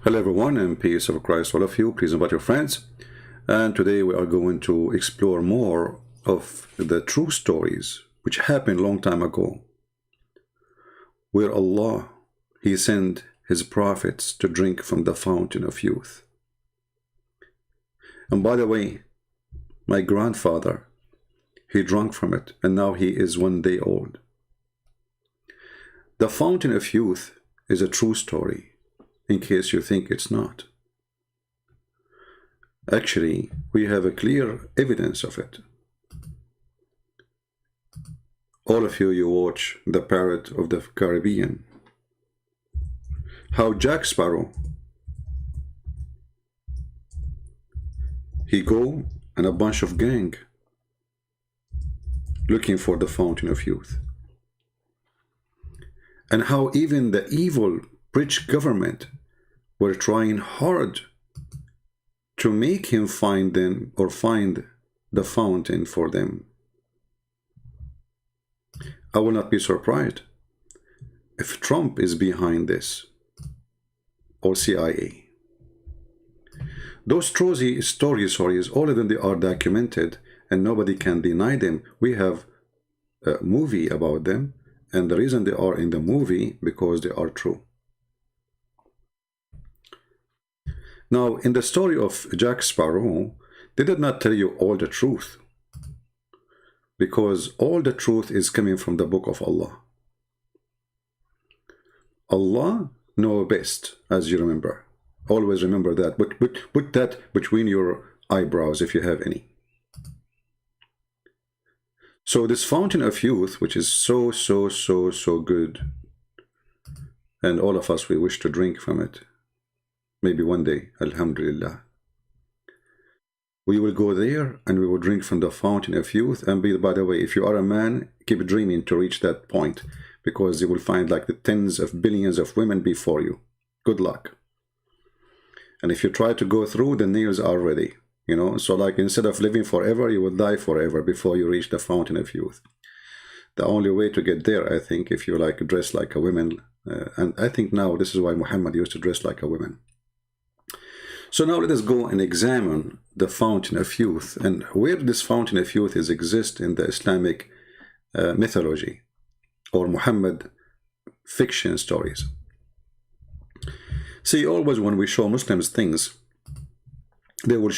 Hello everyone, and peace of Christ all of you. Please invite your friends. And today we are going to explore more of the true stories which happened a long time ago, where Allah, He sent His prophets to drink from the fountain of youth. And by the way, my grandfather, he drank from it, and now he is 1 day old. The fountain of youth is a true story, in case you think it's not. Actually, we have a clear evidence of it. All of you, you watch The Pirate of the Caribbean. How Jack Sparrow, he go and a bunch of gang looking for the fountain of youth. And how even the evil British government were trying hard to make him find them or find the fountain for them. I will not be surprised if Trump is behind this, or CIA. Those stories, all of them, they are documented and nobody can deny them. We have a movie about them, and the reason they are in the movie because they are true. Now, in the story of Jack Sparrow, they did not tell you all the truth, because all the truth is coming from the book of Allah. Allah knows best, as you remember. Always remember that. But put that between your eyebrows if you have any. So this fountain of youth, which is so good, and all of us, we wish to drink from it. Maybe one day, alhamdulillah. We will go there and we will drink from the fountain of youth. And by the way, if you are a man, keep dreaming to reach that point, because you will find like the tens of billions of women before you. Good luck. And if you try to go through, the nails are ready. You know, so like instead of living forever, you will die forever before you reach the fountain of youth. The only way to get there, I think, if you like dress like a woman, and I think now this is why Muhammad used to dress like a woman. So now let us go and examine the fountain of youth, and where this fountain of youth is exist in the Islamic mythology or Muhammad fiction stories. See, always when we show Muslims things, they will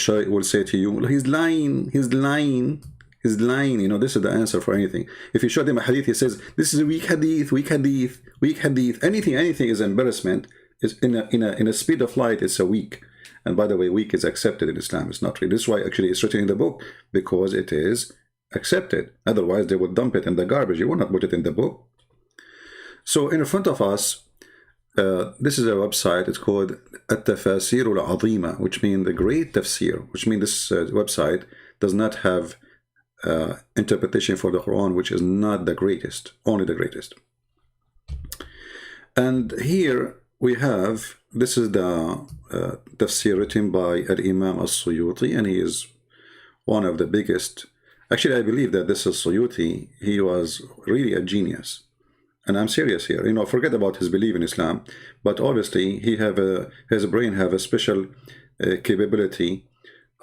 say to you, he's lying, he's lying, he's lying. You know, this is the answer for anything. If you show them a hadith, he says, this is a weak hadith, weak hadith, weak hadith. Anything is embarrassment. Is in a speed of light, it's a weak. And by the way, weak is accepted in Islam. It's not really. This is why actually it's written in the book, because it is accepted. Otherwise, they would dump it in the garbage. You will not put it in the book. So in front of us, this is a website. It's called At-Tafasir al-Azima, which means the great tafsir, which means this website does not have interpretation for the Quran, which is not the greatest, only the greatest. And here we have, this is the tafsir written by Al-Imam al-Suyuti, and he is one of the biggest. Actually, I believe that this is Suyuti. He was really a genius. And I'm serious here. You know, forget about his belief in Islam, but obviously he his brain have a special capability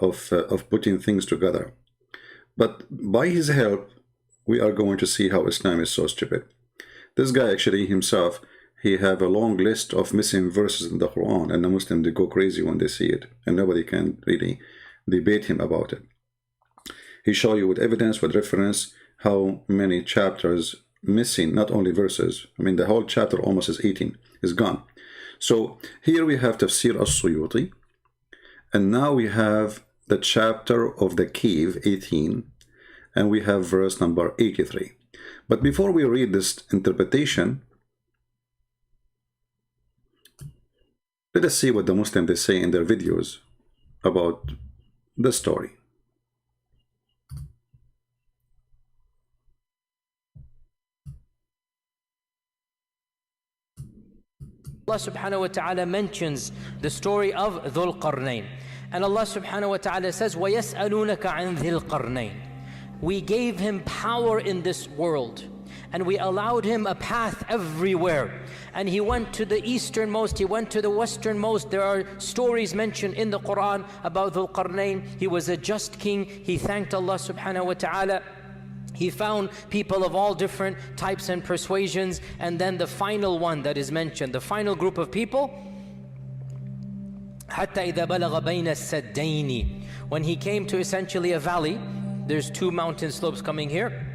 of putting things together. But by his help, we are going to see how Islam is so stupid. This guy actually himself, he have a long list of missing verses in the Quran, and the Muslims, they go crazy when they see it, and nobody can really debate him about it. He show you with evidence, with reference, how many chapters missing, not only verses. I mean, the whole chapter almost is 18, is gone. So here we have Tafsir al-Suyuti, and now we have the chapter of the cave, 18, and we have verse number 83. But before we read this interpretation, let us see what the Muslims, they say in their videos about the story. Allah subhanahu wa ta'ala mentions the story of Dhul Qarnain. And Allah subhanahu wa ta'ala says, وَيَسْأَلُونَكَ عَنْ ذِي الْقَرْنَيْنِ. We gave him power in this world. and we allowed him a path everywhere. And he went to the easternmost, he went to the westernmost. There are stories mentioned in the Quran about Dhul Qarnain. He was a just king. He thanked Allah subhanahu wa ta'ala. He found people of all different types and persuasions. And then the final one that is mentioned, the final group of people, حَتَّى إِذَا بَلَغَ بَيْنَ السَّدَّيْنِ, when he came to essentially a valley. There's two mountain slopes coming here.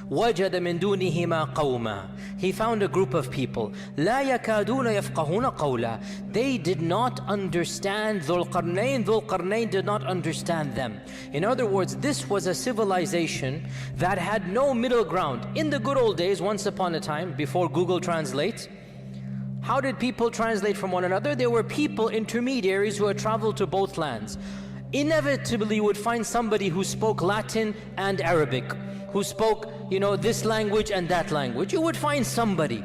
وَجَدَ مِن دُونِهِمَا قَوْمًا, he found a group of people. لَا يَكَادُونَ يَفْقَهُونَ قَوْلًا, they did not understand Dhul Qarnain. Dhul Qarnain did not understand them. In other words, this was a civilization that had no middle ground. In the good old days, once upon a time, before Google Translate, how did people translate from one another? There were people, intermediaries, who had traveled to both lands. Inevitably you would find somebody who spoke Latin and Arabic, who spoke, this language and that language. You would find somebody.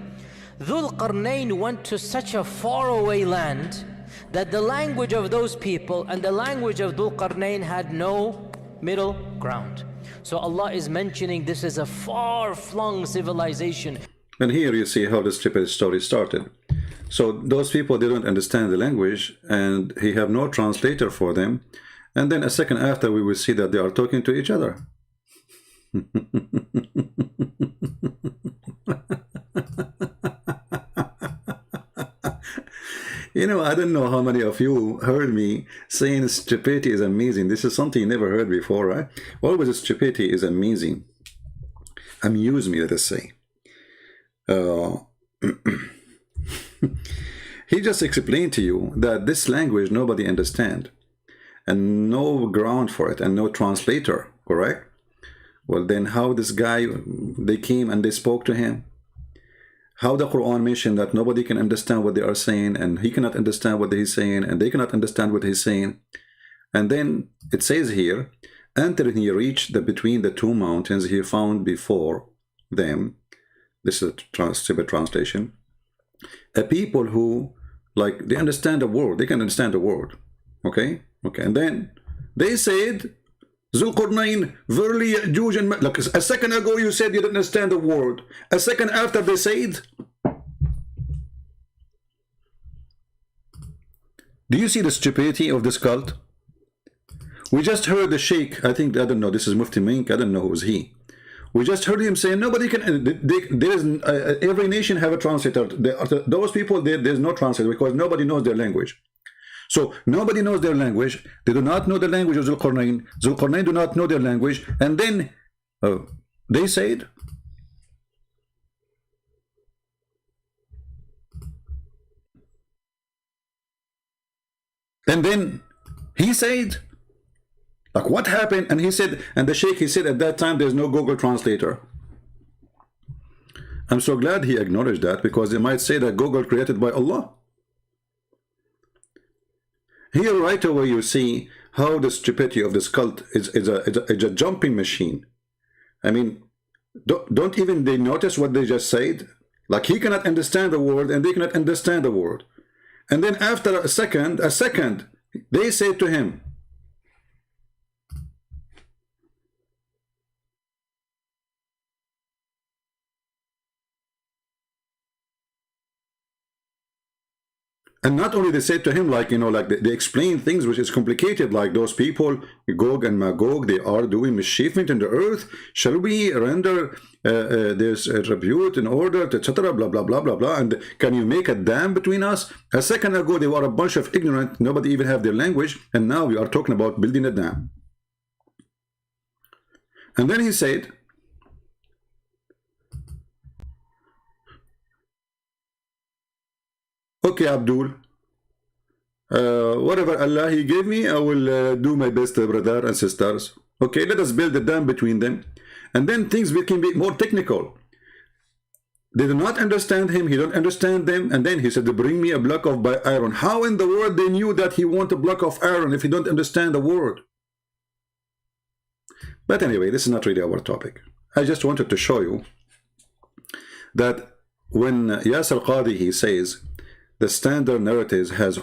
Dhul Qarnain went to such a faraway land that the language of those people and the language of Dhul Qarnain had no middle ground. So Allah is mentioning this is a far-flung civilization. And here you see how the stupid story started. So those people, they don't understand the language, and he have no translator for them. And then a second after, we will see that they are talking to each other. I don't know how many of you heard me saying stupidity is amazing. This is something you never heard before, right? Always stupidity is amazing. Amuse me, let us say. He just explained to you that this language nobody understand, and no ground for it, and no translator, correct? Well, then how this guy, they came and they spoke to him? How the Quran mentioned that nobody can understand what they are saying, and he cannot understand what he's saying, and they cannot understand what he's saying. And then it says here, until he reached between the two mountains, he found before them, this is a simple translation, a people who, they understand the word, they can understand the word, okay? And then they said, Dhul Qarnain, verily Ya'juj and like a second ago you said you didn't understand the word. A second after they said, do you see the stupidity of this cult? We just heard the sheikh, I don't know, this is Mufti Mink, I don't know who's he. We just heard him saying nobody can, every nation have a translator. Those people, there's no translator because nobody knows their language. So nobody knows their language. They do not know the language of Dhul Qarnain. Dhul Qarnain do not know their language. And then they said, and then he said, what happened? And he said, and the sheikh, he said at that time there's no Google translator. I'm so glad he acknowledged that, because they might say that Google created by Allah. Here right away you see how the stupidity of this cult is a jumping machine. I mean, don't even they notice what they just said? He cannot understand the word and they cannot understand the word. And then after a second, they say to him, and not only they said to him, they explain things which is complicated, like those people, Gog and Magog, they are doing mischievement in the earth. Shall we render this tribute in order, etc., blah, blah, blah, blah, blah. And can you make a dam between us? A second ago, they were a bunch of ignorant, nobody even have their language. And now we are talking about building a dam. And then he said, okay, Abdul, whatever Allah He gave me, I will do my best, brother and sisters. Okay, let us build a dam between them. And then things can be more technical. They do not understand him, he don't understand them. And then he said, bring me a block of iron. How in the world they knew that he want a block of iron if he don't understand the word? But anyway, this is not really our topic. I just wanted to show you that when Yasir Qadi, he says, the standard narrative has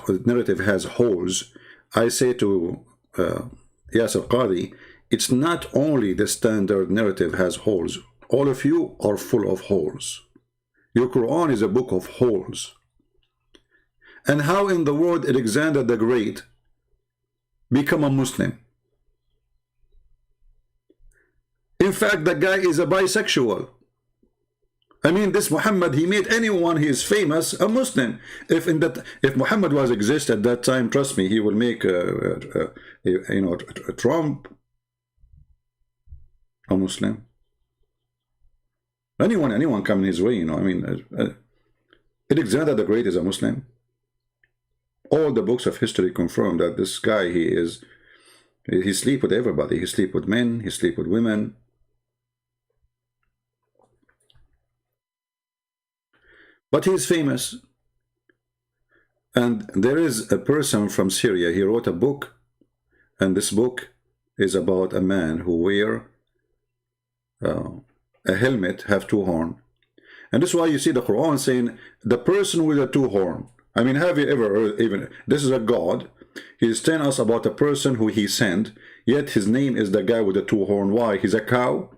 holes. I say to Yasir Qadi, it's not only the standard narrative has holes. all of you are full of holes. Your Quran is a book of holes. And how in the world Alexander the Great become a Muslim? In fact, the guy is a bisexual. I mean, this Muhammad, he made anyone he is famous a Muslim. If Muhammad was exist at that time, trust me, he will make Trump a Muslim. Anyone coming his way, I mean, Alexander the Great is a Muslim. All the books of history confirm that this guy, he sleep with everybody. He sleep with men, he sleep with women. But he is famous. And there is a person from Syria, he wrote a book, and this book is about a man who wear a helmet, have two horns. And this is why you see the Quran saying, the person with a two horn. I mean, have you ever heard, even, this is a God, he is telling us about a person who he sent, yet his name is the guy with the two horn. Why? He's a cow?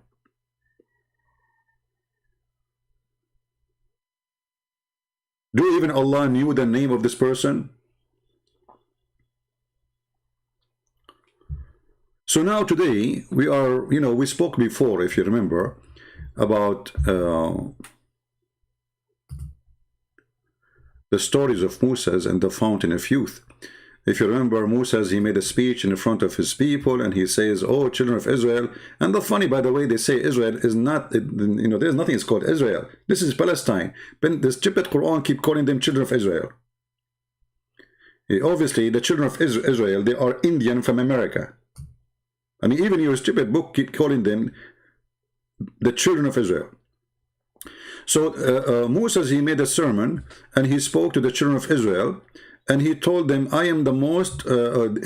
Do even Allah knew the name of this person? So now today, we are, we spoke before, if you remember, about the stories of Moses and the fountain of youth. If you remember, Moses, he made a speech in front of his people, and he says, oh, children of Israel. And the funny, by the way, they say Israel is not, there's nothing is called Israel. This is Palestine. But the stupid Quran keep calling them children of Israel. Obviously, the children of Israel, they are Indian from America. I mean, even your stupid book keep calling them the children of Israel. So Moses, he made a sermon, and he spoke to the children of Israel, and he told them, I am the most,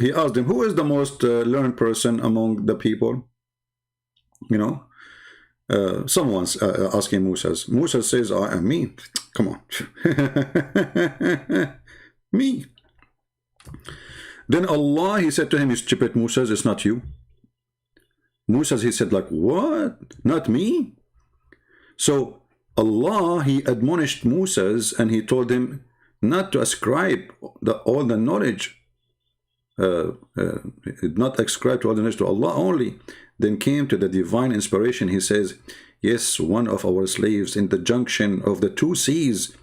he asked them, who is the most learned person among the people? Someone's asking Moses. Moses says, I am me. Come on. Me. Then Allah, he said to him, you stupid Moses, it's not you. Moses, he said, like, what? Not me? So Allah, he admonished Moses, and he told him not to ascribe all the knowledge, not ascribe to all the knowledge to Allah only. Then came to the divine inspiration. He says, yes, one of our slaves in the junction of the two seas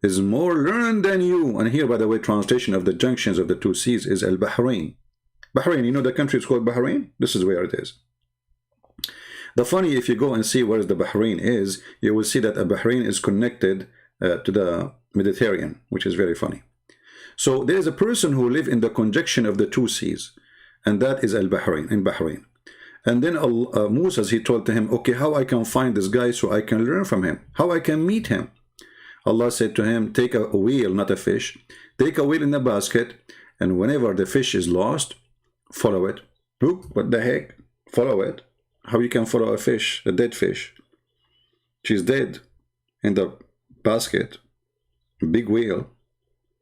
is more learned than you. And here, by the way, translation of the junctions of the two seas is Al-Bahrain. Bahrain, the country is called Bahrain? This is where it is. The funny, if you go and see where the Bahrain is, you will see that Bahrain is connected to the Mediterranean, which is very funny. So there is a person who lives in the conjunction of the two seas, and that is Al-Bahrain, in Bahrain. And then Moses, he told to him, okay, how I can find this guy so I can learn from him, how I can meet him. Allah said to him, take a wheel, not a fish, take a wheel in a basket, and whenever the fish is lost, follow it. Look, what the heck? Follow it. How you can follow a fish, a dead fish? She's dead in the basket. Big whale.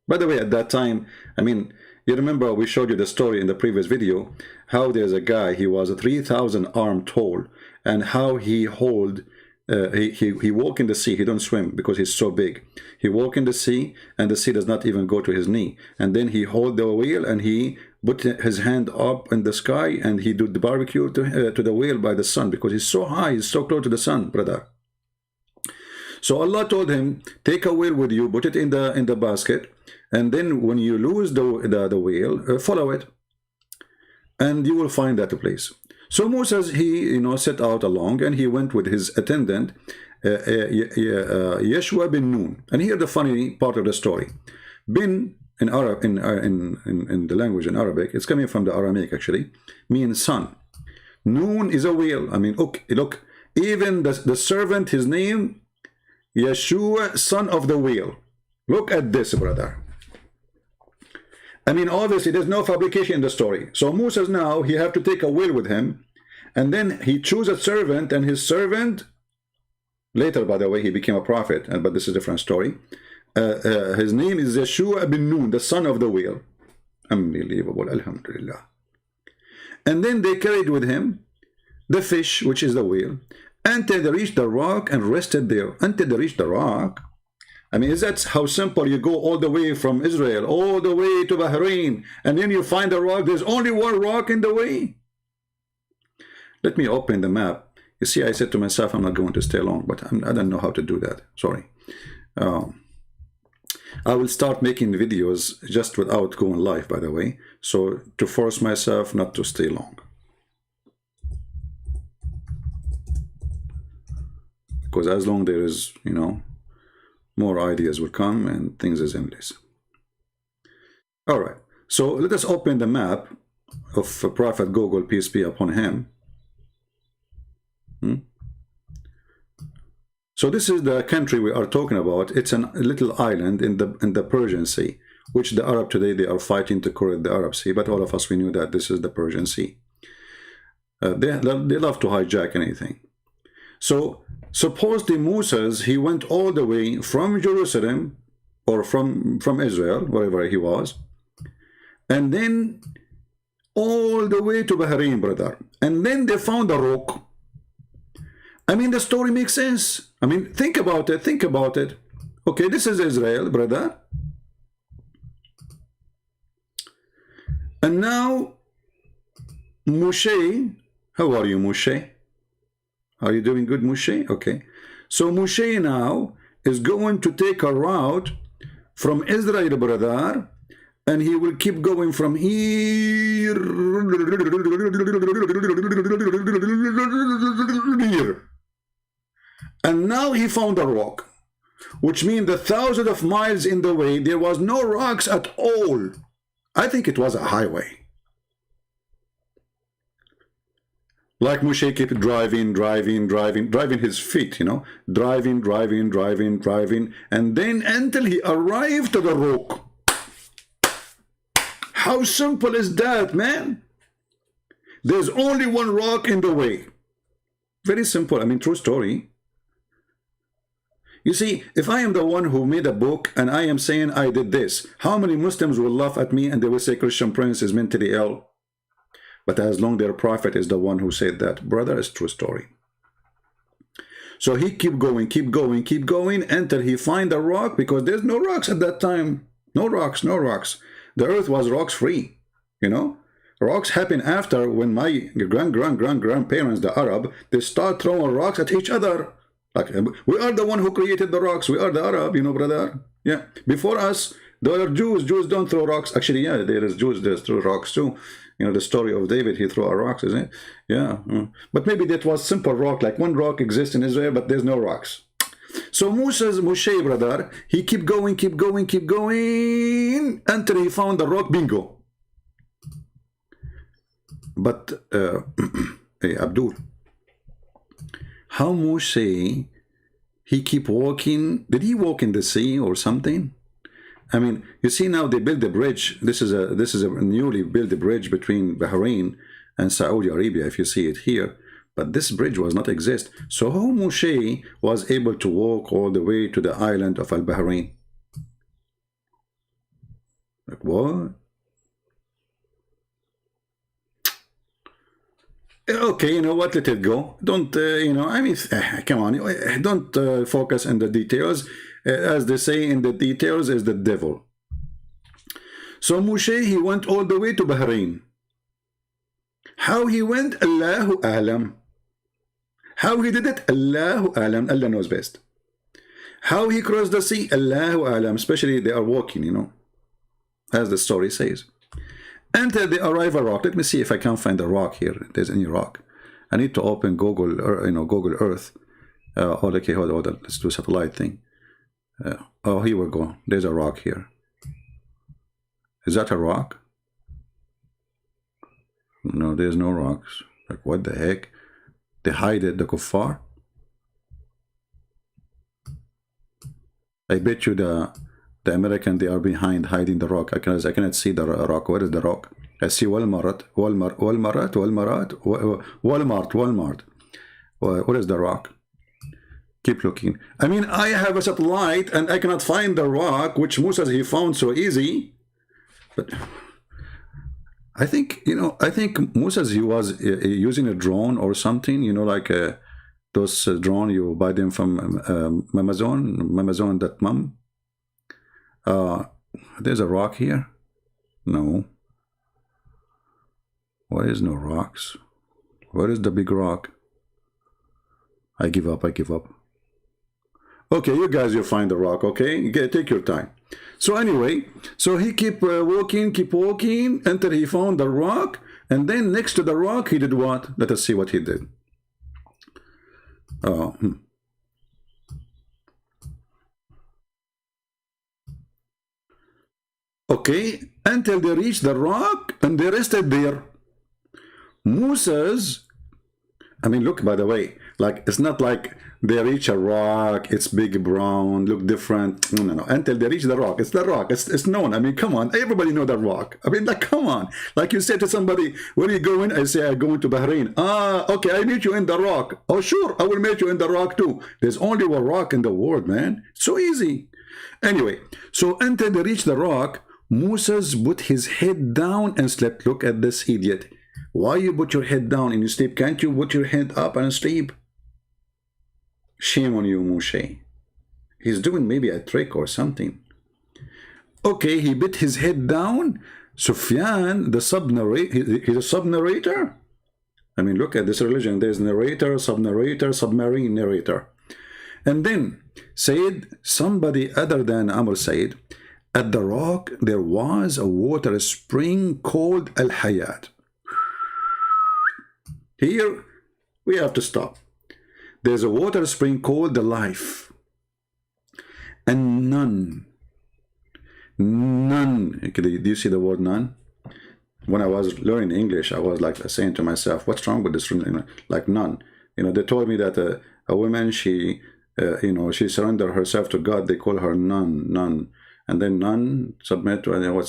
By the way, at that time, I mean, you remember we showed you the story in the previous video, how there's a guy, he was 3,000 arms tall, and how he hold, he walk in the sea, he don't swim because he's so big. He walk in the sea, and the sea does not even go to his knee. And then he hold the wheel, and he put his hand up in the sky, and he do the barbecue to the whale by the sun, because he's so high, he's so close to the sun, brother. So Allah told him, take a whale with you, put it in the basket, and then when you lose the whale, follow it, and you will find that place. So Moses, he set out along, and he went with his attendant, Yeshua bin Nun. And here the funny part of the story. Bin in Arab, in the language in Arabic, it's coming from the Aramaic actually, means son. Nun is a whale. I mean, look, even the servant, his name, Yeshua, son of the whale. Look at this, brother. I mean, obviously, there's no fabrication in the story. So Moses now, he have to take a whale with him, and then he choose a servant, and his servant, later, by the way, he became a prophet, but this is a different story. His name is Yeshua bin Nun, the son of the whale. Unbelievable, alhamdulillah. And then they carried with him the fish, which is the whale, until they reached the rock and rested there. Until they reached the rock. I mean, is that how simple? You go all the way from Israel, all the way to Bahrain, and then you find a rock. There's only one rock in the way. Let me open the map. You see, I said to myself, I'm not going to stay long, but I don't know how to do that. Sorry. I will start making videos just without going live, by the way, so to force myself not to stay long. Because as long there is, you know, more ideas will come and things is endless. All right, so let us open the map of Prophet Google, peace be upon him. So this is the country we are talking about. It's a little island in the Persian Sea, which the Arab today, they are fighting to correct the Arab Sea, but all of us, we knew that this is the Persian Sea. They love to hijack anything. So supposedly Moses, he went all the way from Jerusalem, or from Israel, wherever he was, and then all the way to Bahrain, brother. And then they found a rock. I mean, the story makes sense. I mean, think about it, think about it. Okay, this is Israel, brother. And now, Moshe, how are you, Moshe? Are you doing good, Moshe? Okay. So Moshe now is going to take a route from Israel, brother, and he will keep going from here. And now he found a rock, which means the thousands of miles in the way, there was no rocks at all. I think it was a highway. Like Moshe kept driving his feet, you know, driving, and then until he arrived to the rock. How simple is that, man? There's only one rock in the way. Very simple. I mean, true story. You see, if I am the one who made a book and I am saying I did this, how many Muslims will laugh at me and they will say Christian Prince is mentally ill? But as long their prophet is the one who said that, brother, it's true story. So he keep going until he find a rock, because there's no rocks at that time. No rocks. The earth was rocks free, you know. Rocks happen after, when my grandparents, the Arab, they start throwing rocks at each other. Like, we are the one who created the rocks. We are the Arab, you know, brother. Yeah. Before us, there are Jews. Jews don't throw rocks. Actually, yeah, there is Jews. They throw rocks too. You know, the story of David, he threw a rocks, isn't it? Yeah. But maybe that was simple rock. Like one rock exists in Israel, but there's no rocks. So Moshe, brother, he keep going until he found the rock. Bingo. But, hey, Abdul, how Moshe, he keep walking? Did he walk in the sea or something? I mean, you see now they build a bridge. This is a newly built bridge between Bahrain and Saudi Arabia, if you see it here. But this bridge was not exist. So how Moshe was able to walk all the way to the island of Al-Bahrain? Like what? Okay, you know what, let it go. Don't, you know, I mean, come on, don't focus on the details. As they say, in the details is the devil. So Moshe, he went all the way to Bahrain. How he went, Allahu A'lam. How he did it, Allahu A'lam. Allah knows best. How he crossed the sea, Allahu A'lam. Especially they are walking, you know, as the story says. Until they arrive a rock. Let me see if I can find a rock here. If there's any rock. I need to open Google, or, you know, Google Earth. Okay, hold on. Let's do satellite thing. Oh, here we go. There's a rock here. Is that a rock? No, there's no rocks. Like, what the heck? They hide it, the kuffar? I bet you the American, they are behind hiding the rock. I cannot see the rock. Where is the rock? I see Walmart. What is the rock? Keep looking. I mean, I have a satellite and I cannot find the rock, which Moses, he found so easy. But I think, you know, I think Moses, he was using a drone or something, you know, like Those drone, you buy them from Amazon.mum. There's a rock here. No. Why is no rocks? Where is the big rock? I give up. Okay, you guys, you find the rock, okay? Take your time. So anyway, so he keep walking until he found the rock, and then next to the rock, he did what? Let us see what he did. Okay, until they reached the rock, and they rested there. Moses, I mean, look, by the way, like, it's not like they reach a rock, it's big, brown, look different. No. Until they reach the rock, it's the rock. It's known. I mean, come on, everybody know that rock. I mean, like, come on. Like you say to somebody, where are you going? I say, I'm going to Bahrain. Okay, I meet you in the rock. Oh, sure, I will meet you in the rock too. There's only one rock in the world, man. So easy. Anyway, so until they reach the rock, Moses put his head down and slept. Look at this idiot. Why you put your head down and you sleep? Can't you put your head up and sleep? Shame on you, Moshe. He's doing maybe a trick or something. Okay, he put his head down. Sufyan, the sub-narrator, he's a sub-narrator. I mean, look at this religion. There's narrator, sub-narrator, submarine narrator. And then said, somebody other than Amr said, at the rock there was a water spring called Al-Hayat. Here we have to stop. There's a water spring called the life. And none. Do you see the word none? When I was learning English, I was like saying to myself, what's wrong with this? Like none. You know, they told me that a woman, she surrendered herself to God. They call her none. And then none submit to anyway,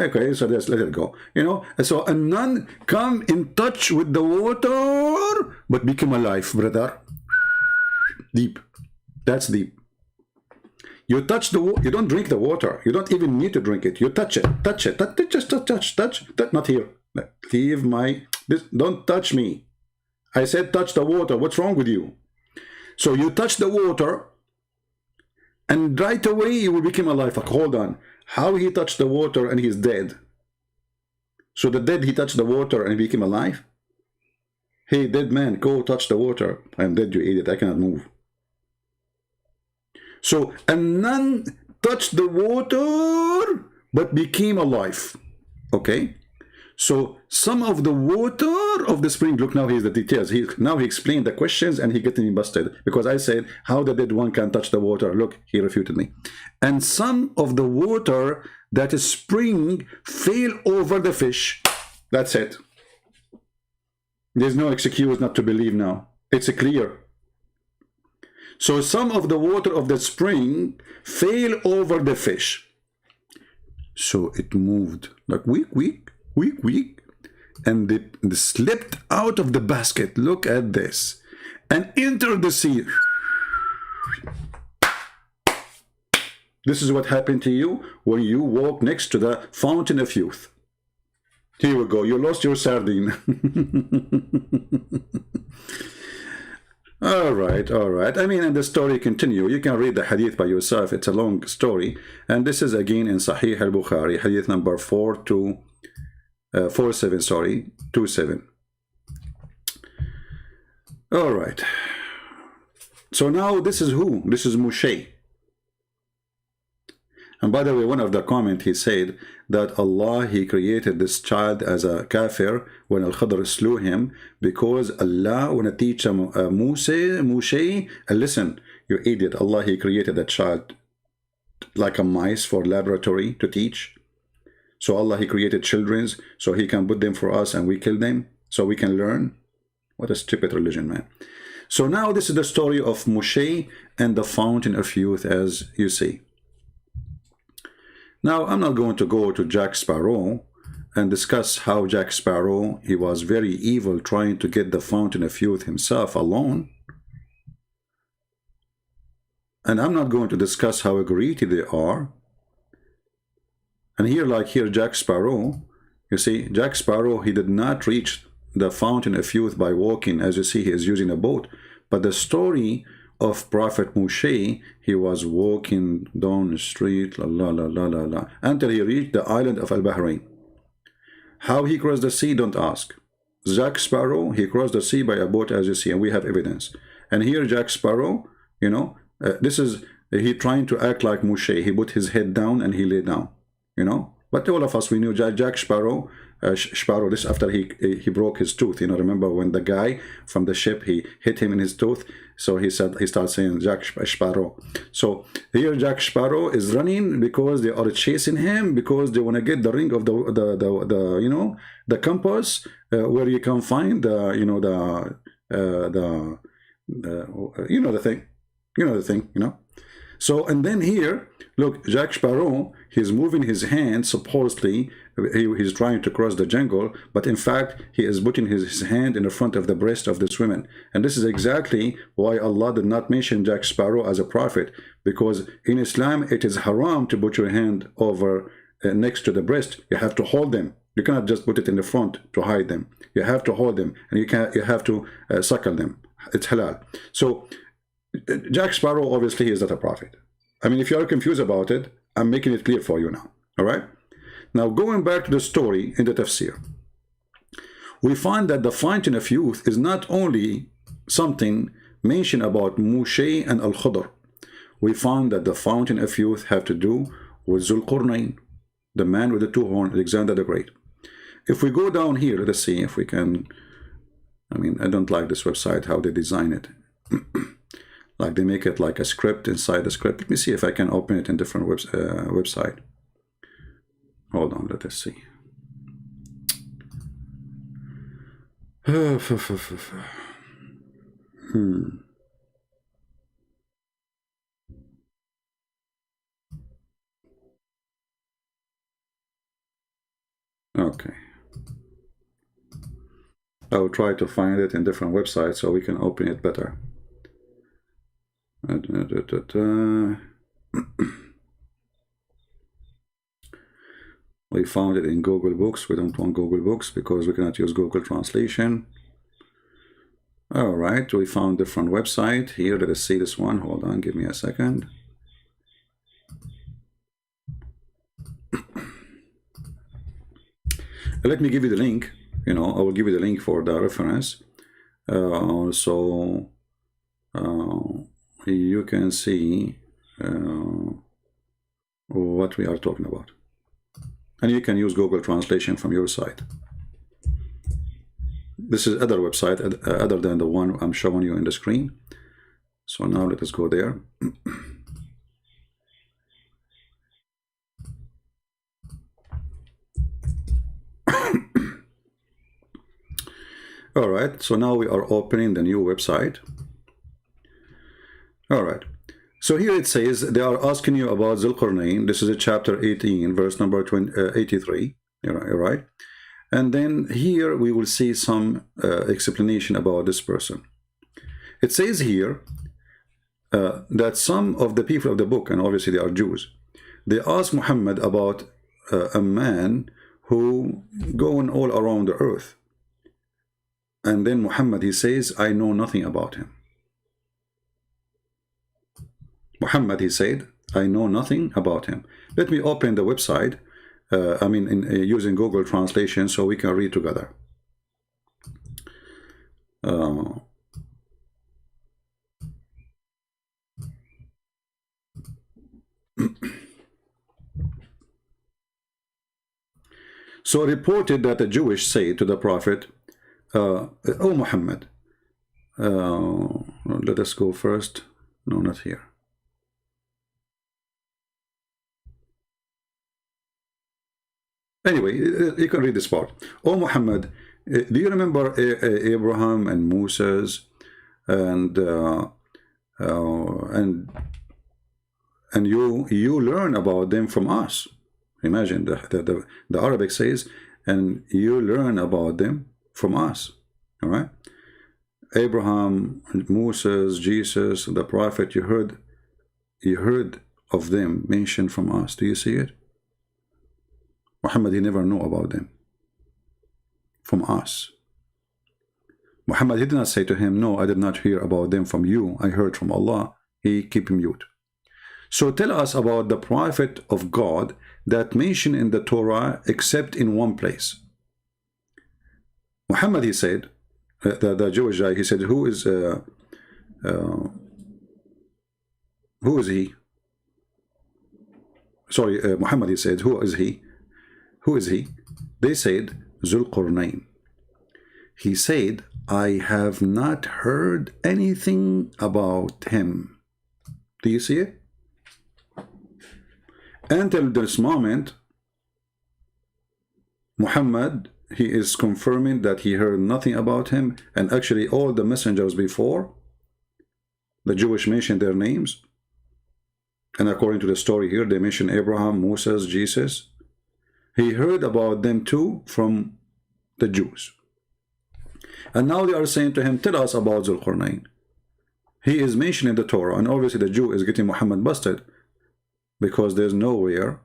okay, so let's let it go. So a none come in touch with the water, but become alive, brother. Deep. That's deep. You touch the water, you don't drink the water. You don't even need to drink it. You touch it. Just touch. Not here. Leave don't touch me. I said touch the water. What's wrong with you? So you touch the water, and right away you will become alive. Like, hold on. How he touched the water and he's dead? So the dead, he touched the water and became alive? Hey, dead man, go touch the water. I'm dead, you idiot. I cannot move. So a nun touched the water but became alive. Okay? So some of the water of the spring, look, now here's the details. Now he explained the questions and he getting me busted. Because I said, how the dead one can touch the water? Look, he refuted me. And some of the water that is spring fell over the fish. That's it. There's no excuse not to believe now. It's clear. So some of the water of the spring fell over the fish. So it moved like weak. And they slipped out of the basket. Look at this. And entered the sea. This is what happened to you when you walk next to the fountain of youth. Here we go. You lost your sardine. All right. I mean, and the story continue. You can read the hadith by yourself. It's a long story. And this is again in Sahih al-Bukhari, hadith number 27. All right. So now this is who? This is Moshe. And by the way, one of the comments, he said that Allah, he created this child as a kafir when Al-Khadr slew him, because Allah want to teach Moshe, listen, you idiot, Allah, he created that child like a mice for laboratory to teach. So Allah, he created children so he can put them for us and we kill them so we can learn. What a stupid religion, man. So now this is the story of Moshe and the fountain of youth, as you see. Now, I'm not going to go to Jack Sparrow and discuss how Jack Sparrow, he was very evil trying to get the fountain of youth himself alone. And I'm not going to discuss how greedy they are. And here, like here, Jack Sparrow, you see, Jack Sparrow, he did not reach the fountain of youth by walking. As you see, he is using a boat. But the story of Prophet Moshe, he was walking down the street, until he reached the island of Al-Bahrain. How he crossed the sea, don't ask. Jack Sparrow, he crossed the sea by a boat, as you see, and we have evidence. And here Jack Sparrow, you know, this is, he trying to act like Moshe. He put his head down and he lay down, you know. But all of us, we knew Jack Sparrow, Sparrow, this after he broke his tooth. You know, remember when the guy from the ship, he hit him in his tooth. So he started saying Jack Sparrow. So here Jack Sparrow is running because they are chasing him, because they want to get the ring of the you know, the compass, where you can find the, you know, you know, the thing, you know. So, and then here, look, Jack Sparrow, he's moving his hand, supposedly, he's trying to cross the jungle, but in fact, he is putting his hand in the front of the breast of this woman. And this is exactly why Allah did not mention Jack Sparrow as a prophet, because in Islam, it is haram to put your hand over next to the breast. You have to hold them. You cannot just put it in the front to hide them. You have to hold them, and you have to suckle them. It's halal. So, Jack Sparrow, obviously, he is not a prophet. I mean, if you are confused about it, I'm making it clear for you now. All right? Now, going back to the story in the tafsir, we find that the fountain of youth is not only something mentioned about Moshe and Al-Khudr. We find that the fountain of youth have to do with qarnain, the man with the two horns, Alexander the Great. If we go down here, let's see if we can. I mean, I don't like this website, how they design it. Like they make it like a script inside the script. Let me see if I can open it in different website. Hold on, let us see. Okay. I will try to find it in different websites so we can open it better. We found it in Google Books. We don't want Google Books because we cannot use Google Translation. All right, we found different website here. Let us see this one. Hold on, give me a second. Let me give you the link. You know, I will give you the link for the reference. So you can see what we are talking about. And you can use Google Translation from your side. This is other website other than the one I'm showing you in the screen. So now let us go there. All right, so now we are opening the new website. All right, so here it says they are asking you about qarnain. This is a chapter 18, verse number 83. Right? And then here we will see some explanation about this person. It says here that some of the people of the book, and obviously they are Jews, they asked Muhammad about a man who going all around the earth. And then Muhammad, he says, I know nothing about him. Muhammad, he said, I know nothing about him. Let me open the website, using Google Translation so we can read together. So reported that the Jewish say to the Prophet, oh Muhammad, let us go first. No, not here. Anyway, you can read this part. Oh Muhammad, do you remember Abraham and Moses and you learn about them from us? Imagine the Arabic says, and you learn about them from us. All right, Abraham, Moses, Jesus, the prophet, you heard of them mentioned from us. Do you see it? Muhammad, he never knew about them from us. Muhammad, he did not say to him, no, I did not hear about them from you. I heard from Allah. He kept mute. So tell us about the prophet of God that mentioned in the Torah except in one place. Muhammad, he said, the Jewish guy, he said, who is he? Sorry, Muhammad, he said, who is he? Who is he? They said, Zul Qarnain. He said, I have not heard anything about him. Do you see it? Until this moment, Muhammad, he is confirming that he heard nothing about him, and actually all the messengers before, the Jewish mentioned their names, and according to the story here, they mention Abraham, Moses, Jesus. He heard about them too from the Jews. And now they are saying to him, tell us about Zul Qarnain. He is mentioned in the Torah, and obviously the Jew is getting Muhammad busted, because there's nowhere,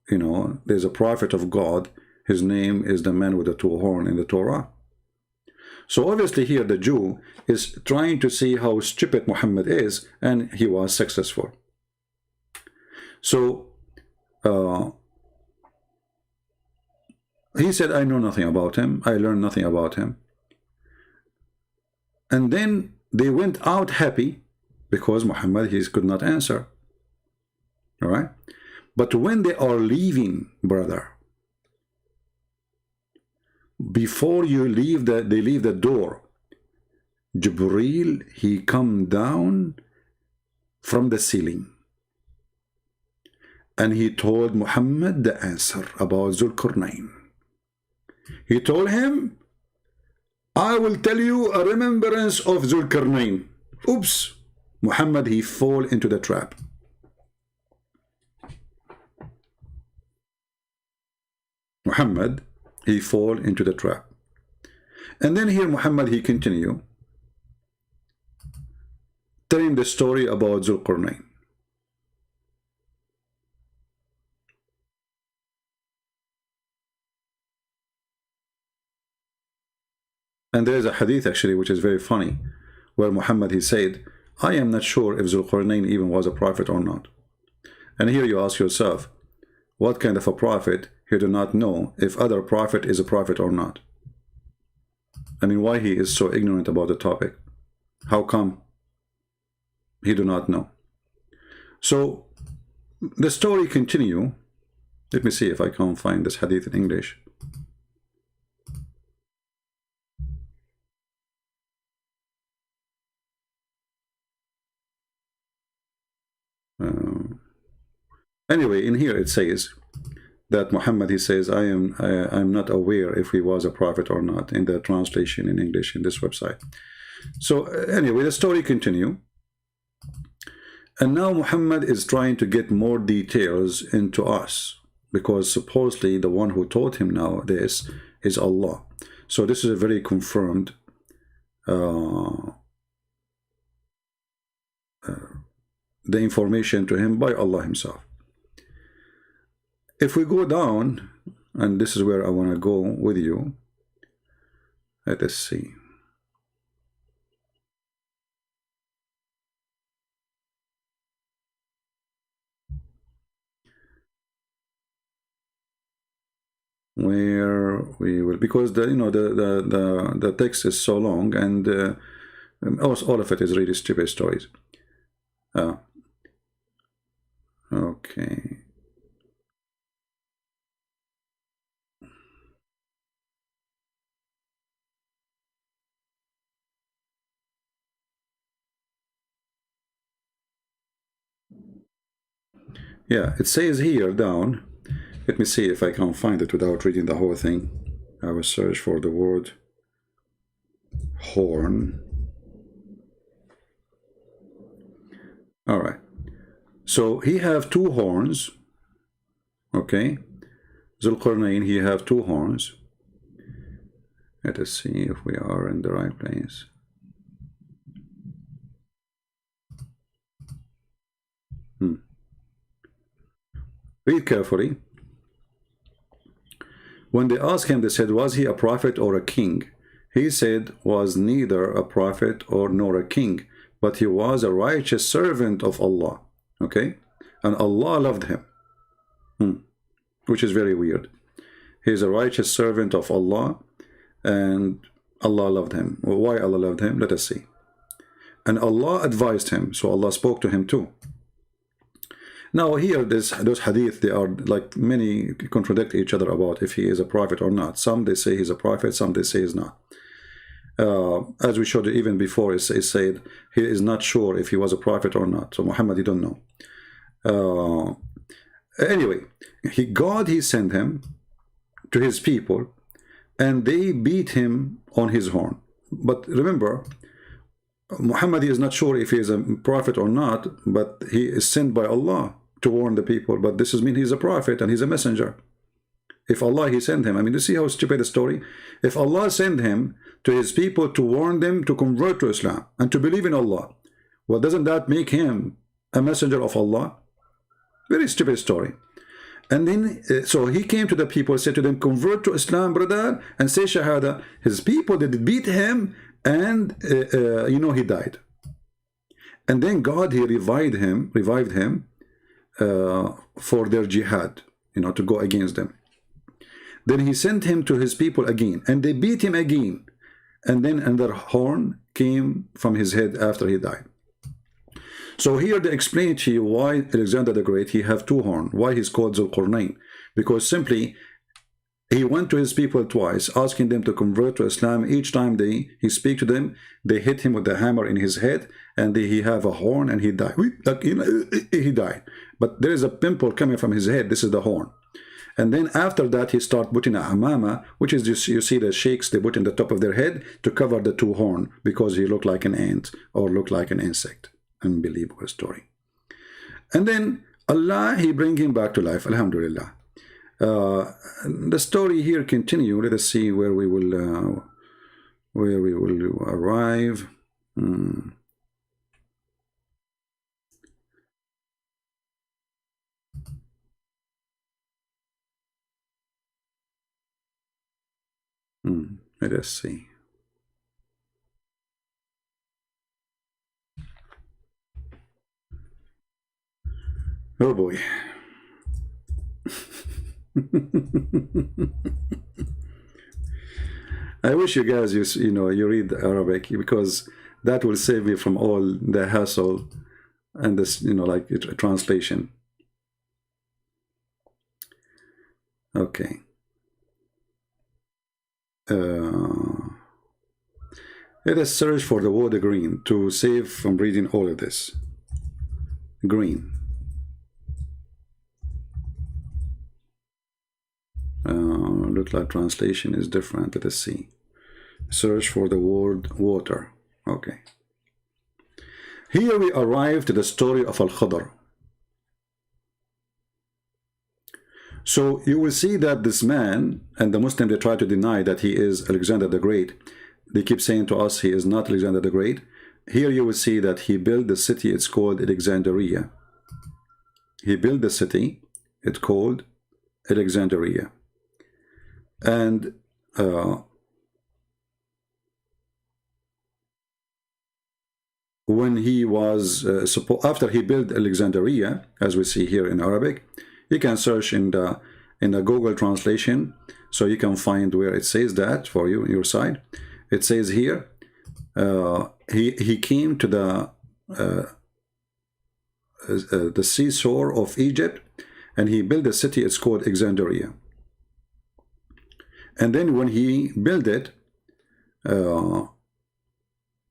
you know, there's a prophet of God, his name is the man with the two horns in the Torah. So obviously here the Jew is trying to see how stupid Muhammad is, and he was successful. So he said, I know nothing about him, I learned nothing about him. And then they went out happy because Muhammad, he could not answer. All right? But when they are leaving, brother, before you leave they leave the door, Jibreel, he come down from the ceiling. And he told Muhammad the answer about Zul Qarnain. He told him, I will tell you a remembrance of Zul Qarnain. Oops. Muhammad, he fall into the trap. Muhammad, he fall into the trap. And then here Muhammad, he continue telling the story about Zul Qarnain. And there is a hadith actually which is very funny, where Muhammad, he said, I am not sure if Zul Qarnain even was a prophet or not. And here you ask yourself, what kind of a prophet he do not know if other prophet is a prophet or not? I mean, why he is so ignorant about the topic? How come he do not know? So the story continue. Let me see if I can find this hadith in English. Anyway, in here it says that Muhammad, he says, I'm not aware if he was a prophet or not, in the translation in English in this website. So anyway, the story continue. And now Muhammad is trying to get more details into us, because supposedly the one who taught him now this is Allah. So this is a very confirmed the information to him by Allah himself. If we go down, and this is where I want to go with you, let us see. Where we will, because the the text is so long, and all of it is really stupid stories. Okay. Yeah, it says here down. Let me see if I can find it without reading the whole thing. I will search for the word horn. All right. So he have two horns. Okay. Zul Qarnain, he have two horns. Let us see if we are in the right place. Read carefully. When they asked him, they said, was he a prophet or a king? he said, was neither a prophet or nor a king, but he was a righteous servant of Allah. Okay? And Allah loved him. Which is very weird. He is a righteous servant of Allah, and Allah loved him. Well, why Allah loved him? Let us see. And Allah advised him, so Allah spoke to him too. Now here, those hadith, they are like many contradict each other about if he is a prophet or not. Some they say he's a prophet, some they say he's not. As we showed even before, it said he is not sure if he was a prophet or not. So Muhammad, you don't know. Anyway, God sent him to his people, and they beat him on his horn. But remember, Muhammad is not sure if he is a prophet or not, but he is sent by Allah to warn the people. But this is mean he's a prophet and he's a messenger. If Allah, he sent him. I mean, you see how stupid the story? If Allah sent him to his people to warn them to convert to Islam and to believe in Allah, well, doesn't that make him a messenger of Allah? Very stupid story. And then, so he came to the people, said to them, convert to Islam, brother, and say Shahada. His people, they beat him, and, he died. And then God, he revived him for their jihad, to go against them. Then he sent him to his people again, and they beat him again. And then another horn came from his head after he died. So here they explain to you why Alexander the Great, he have two horns, why he's called qarnain. Because simply, he went to his people twice, asking them to convert to Islam. Each time he speak to them, they hit him with the hammer in his head, and he have a horn, and he died. He died. But there is a pimple coming from his head. This is the horn. And then after that, he start putting a hamama, which is just, you see the sheikhs, they put in the top of their head to cover the two horn, because he looked like an ant or looked like an insect. Unbelievable story. And then Allah, he bring him back to life. Alhamdulillah. The story here continue. Let us see where we will arrive. Let us see. Oh boy. I wish you guys, you read Arabic, because that will save me from all the hassle and this, like translation. Okay. Let us search for the word green to save from reading all of this. Green. Look like translation is different. Let us see. Search for the word water. Okay. Here we arrive to the story of Al-Khadr. So you will see that this man, and the Muslims, they try to deny that he is Alexander the Great. They keep saying to us he is not Alexander the Great. Here you will see that he built the city, it's called Alexandria. He built the city, it's called Alexandria. And when he was after he built Alexandria, as we see here in Arabic, you can search in the Google translation, so you can find where it says that for you on your side. It says here he came to the seashore of Egypt, and he built a city. It's called Alexandria. And then when he built it,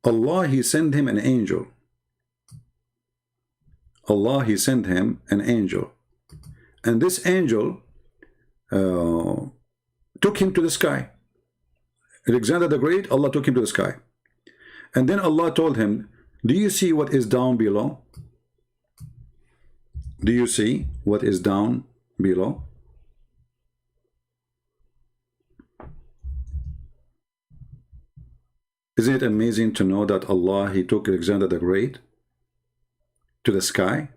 Allah, he sent him an angel. Allah, he sent him an angel. And this angel took him to the sky. Alexander the Great, Allah took him to the sky. And then Allah told him, do you see what is down below? Do you see what is down below? Isn't it amazing to know that Allah, he took Alexander the Great to the sky?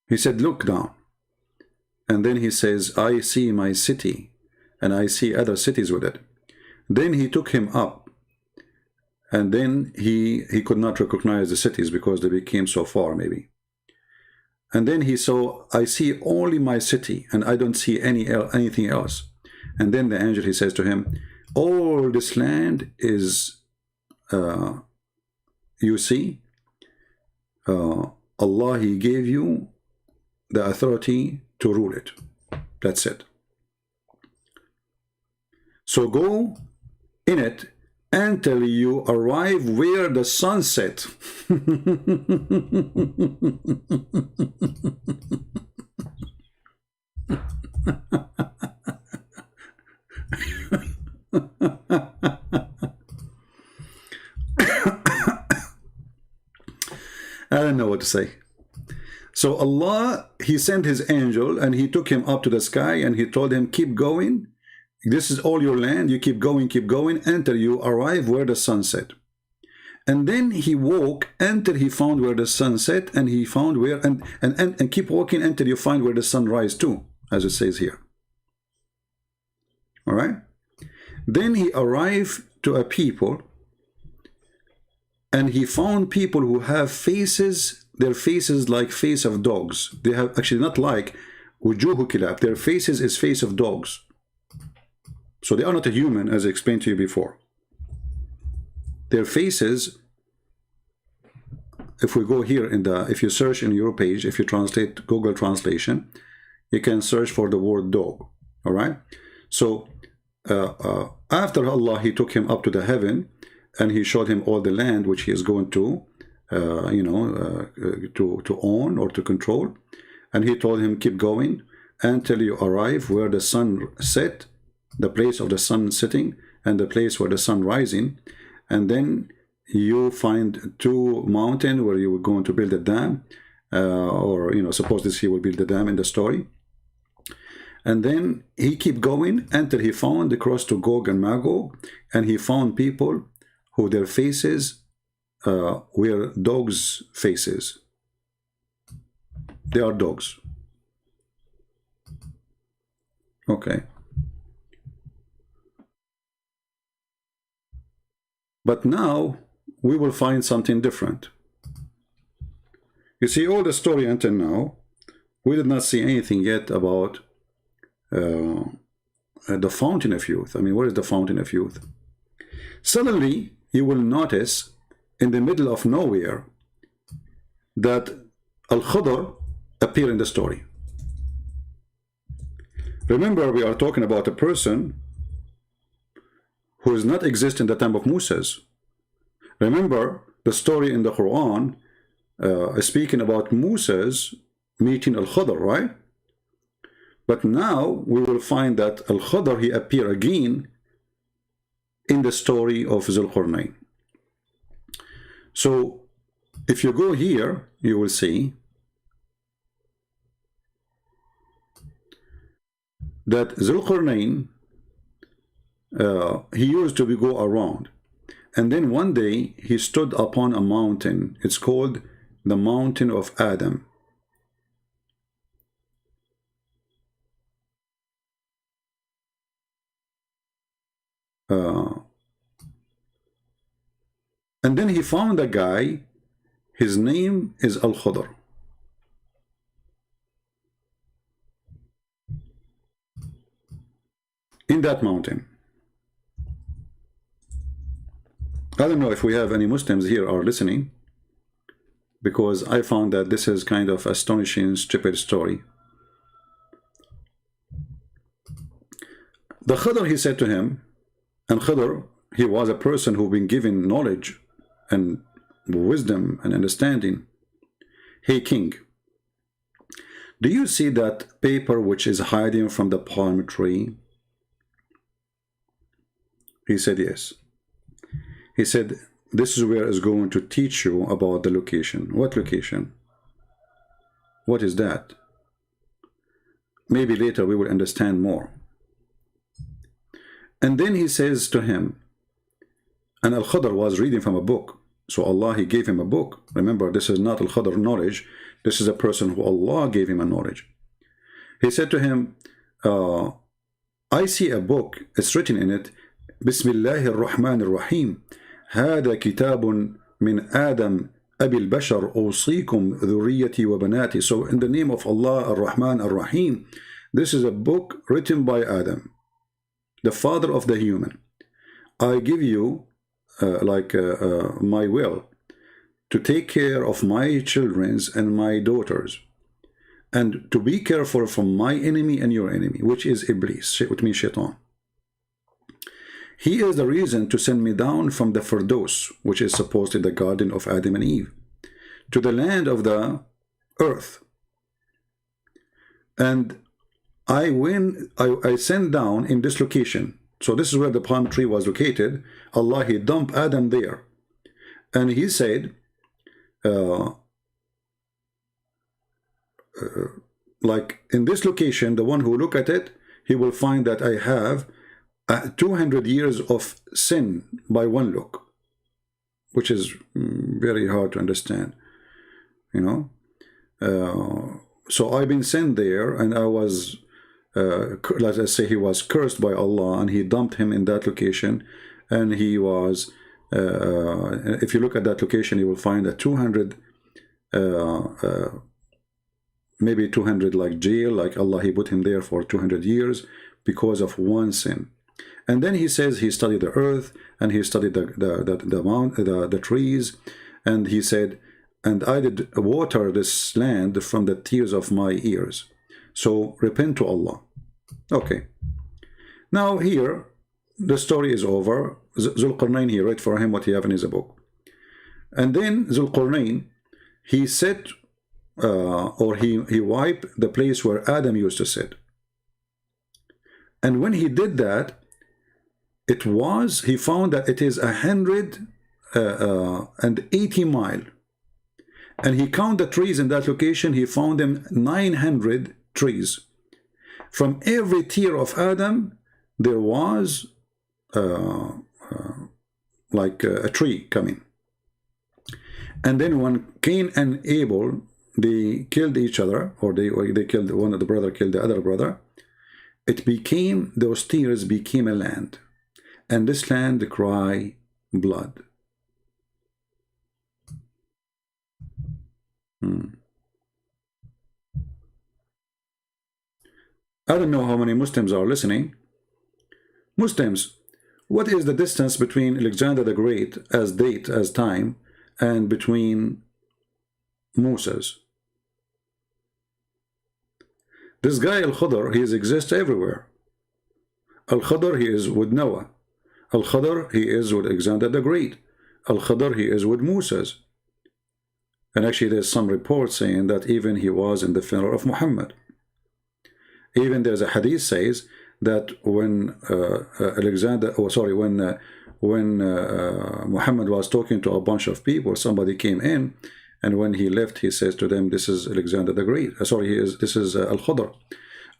He said, look down. And then he says, I see my city, and I see other cities with it. Then he took him up, and then he could not recognize the cities because they became so far, maybe. And then he saw, I see only my city, and I don't see anything else. And then the angel, he says to him, all this land is, you see, Allah, he gave you the authority to rule it. That's it. So go in it until you arrive where the sun set. I don't know what to say. So Allah, he sent his angel and he took him up to the sky and he told him, keep going. This is all your land. You keep going until you arrive where the sun set. And then he walked until he found where the sun set, and he found where, and keep walking until you find where the sun rise too, as it says here. All right. Then he arrived to a people, and he found people who have faces, their faces like face of dogs. They have actually not like wujuhu kilab. Their faces is face of dogs. So they are not a human, as I explained to you before. Their faces, if we go here in the, if you search in your page, if you translate Google translation, you can search for the word dog. All right. So after Allah, he took him up to the heaven, and he showed him all the land which he is going to, to own or to control. And he told him, keep going until you arrive where the sun set, the place of the sun setting, and the place where the sun rising. And then you find two mountains where you were going to build a dam, or, suppose this he will build the dam in the story. And then he keep going until he found the cross to Gog and Magog, and he found people who their faces were dogs' faces. They are dogs. Okay. But now we will find something different. You see, all the story until now, we did not see anything yet about the fountain of youth. I mean, what is the fountain of youth? Suddenly, you will notice in the middle of nowhere that Al-Khudr appear in the story. Remember, we are talking about a person who does not exist in the time of Moses. Remember, the story in the Quran is speaking about Moses meeting Al-Khudr, right? But now we will find that Al-Khudr, he appear again in the story of Zulqarnain. So if you go here, you will see that Zulqarnain, he used to go around, and then one day he stood upon a mountain. It's called the mountain of Adam. And then he found a guy, his name is Al-Khudr. In that mountain. I don't know if we have any Muslims here are listening, because I found that this is kind of astonishing, stupid story. The Khudr, he said to him, and Khudr, he was a person who been given knowledge and wisdom and understanding. Hey king, do you see that paper which is hiding from the palm tree? He said, yes. He said, this is where is going to teach you about the location. What location? What is that? Maybe later we will understand more. And then he says to him, and Al-Khudr was reading from a book. So Allah, he gave him a book. Remember, this is not Al-Khudr knowledge. This is a person who Allah gave him a knowledge. he said to him, I see a book, it's written in it, Bismillahir Rahmanir Rahim, هذا كتاب من آدم أبي البشر أوصيكم ذريتي وبناتي. So in the name of Allah, Ar-Rahman, Ar-Rahim, this is a book written by Adam, the father of the human. I give you my will to take care of my children and my daughters, and to be careful from my enemy and your enemy, which is Iblis, which means Shaitan. He is the reason to send me down from the Firdaus, which is supposedly the garden of Adam and Eve, to the land of the earth. And I sent down in this location. So this is where the palm tree was located. Allah, he dumped Adam there. And he said, like in this location, the one who look at it, he will find that I have 200 years of sin by one look, which is very hard to understand, you know. So I've been sent there, and I was, let us say, he was cursed by Allah, and he dumped him in that location, and he was, if you look at that location, you will find that 200, maybe 200 like jail, like Allah, he put him there for 200 years because of one sin. And then he says he studied the earth, and he studied the trees, and he said, and I did water this land from the tears of my ears. So repent to Allah. Okay. Now here, the story is over. Zulqarnain, he read for him what he have in his book. And then Zulqarnain, he said, or he wiped the place where Adam used to sit. And when he did that, he found that it is 180 miles. And he counted the trees in that location, he found them 900 trees. From every tear of Adam, there was like a tree coming. And then when Cain and Abel, they killed each other, or they killed one of the brother, killed the other brother, it became, those tears became a land. And this land cry blood. I don't know how many Muslims are listening. Muslims, what is the distance between Alexander the Great as date, as time, and between Moses? This guy Al-Khadr, he exists everywhere. Al-Khadr, he is with Noah. Al-Khadr, he is with Alexander the Great. Al-Khadr, he is with Moses. And actually there's some reports saying that even he was in the funeral of Muhammad. Even there's a hadith says that when when Muhammad was talking to a bunch of people, somebody came in, and when he left, he says to them, "This is Alexander the Great. This is Al-Khadr."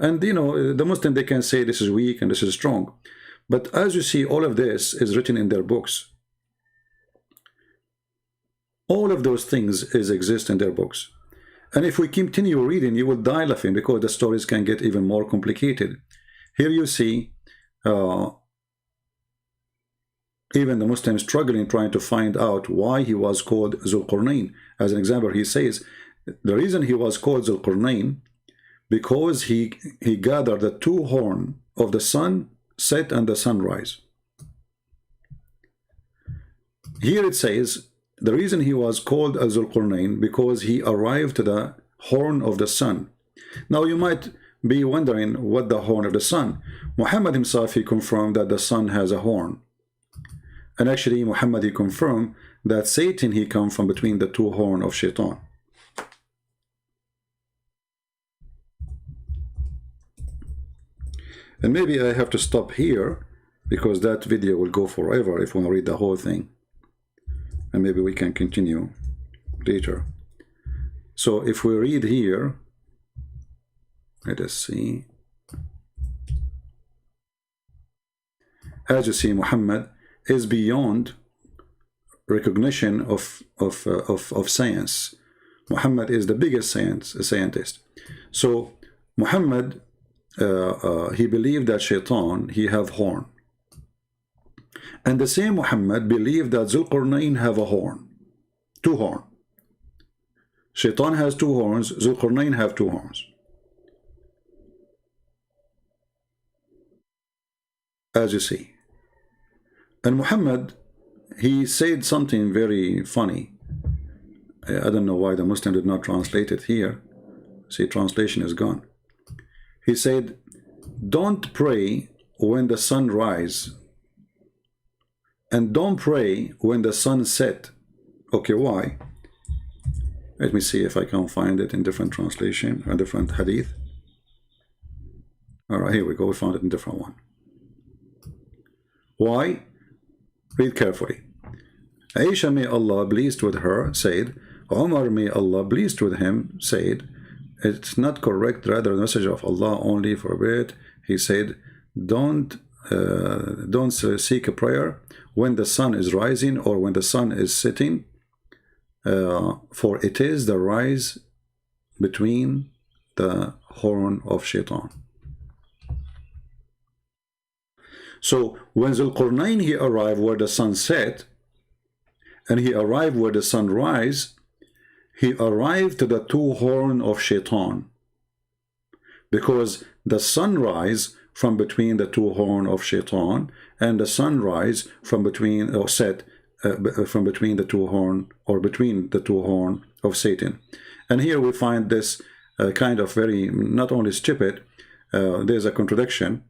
And you know, the Muslim, they can say this is weak and this is strong, but as you see, all of this is written in their books. All of those things exist in their books. And if we continue reading, you will die laughing, because the stories can get even more complicated. Here you see even the Muslims struggling, trying to find out why he was called Zulqarnain. As an example, he says the reason he was called Zulqarnain, because he gathered the two horns of the sun set and the sunrise. Here it says the reason he was called Zulqarnain, because he arrived to the horn of the sun. Now you might be wondering what the horn of the sun. Muhammad himself, he confirmed that the sun has a horn. And actually Muhammad, he confirmed that Satan, he come from between the two horns of Shaitan. And maybe I have to stop here, because that video will go forever if we want to read the whole thing. And maybe we can continue later. So if we read here, let us see. As you see, Muhammad is beyond recognition of science. Muhammad is the biggest scientist. So Muhammad, he believed that Shaitan, he have horn. And the same Muhammad believed that Zulqarnain have a horn. Two horn. Shaitan has two horns, Zulqarnain have two horns. As you see. And Muhammad, he said something very funny. I don't know why the Muslim did not translate it here. See, translation is gone. He said, don't pray when the sun rises, and don't pray when the sun set. Okay, why? Let me see if I can find it in different translation, a different hadith. All right, here we go. We found it in different one. Why? Read carefully. Aisha, may Allah pleased with her, said, Umar, may Allah pleased with him, said, it's not correct, rather the message of Allah only forbid. He said, don't seek a prayer when the sun is rising or when the sun is setting, for it is the rise between the horn of Shaitan. So when Zulqarnain, he arrived where the sun set, and he arrived where the sun rise, he arrived to the two horn of Shaitan, because the sunrise from between the two horn of Shaitan, and the sunrise from between, or set from between the two horn, or between the two horn of Satan. And here we find this kind of very, not only stupid, there's a contradiction,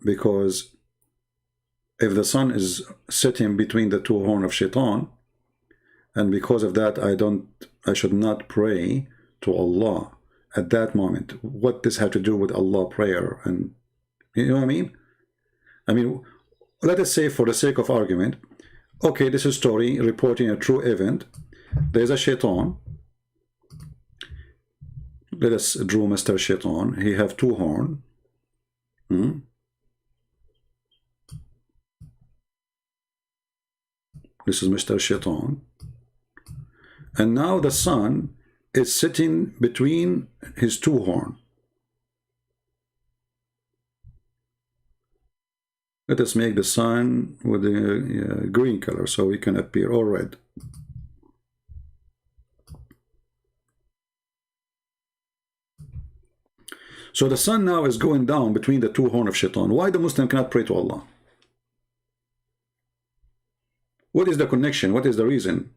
because if the sun is sitting between the two horn of Shaitan, and because of that I should not pray to Allah at that moment. What this have to do with Allah prayer? And you know what I mean? I mean, let us say for the sake of argument, okay, this is a story reporting a true event. There's a Shaitan. Let us draw Mr. Shaitan. He have two horn. This is Mr. Shaitan. And now the sun is sitting between his two horn. Let us make the sun with a green color so it can appear, or red. So the sun now is going down between the two horn of Shaitan. Why the Muslim cannot pray to Allah? What is the connection? What is the reason?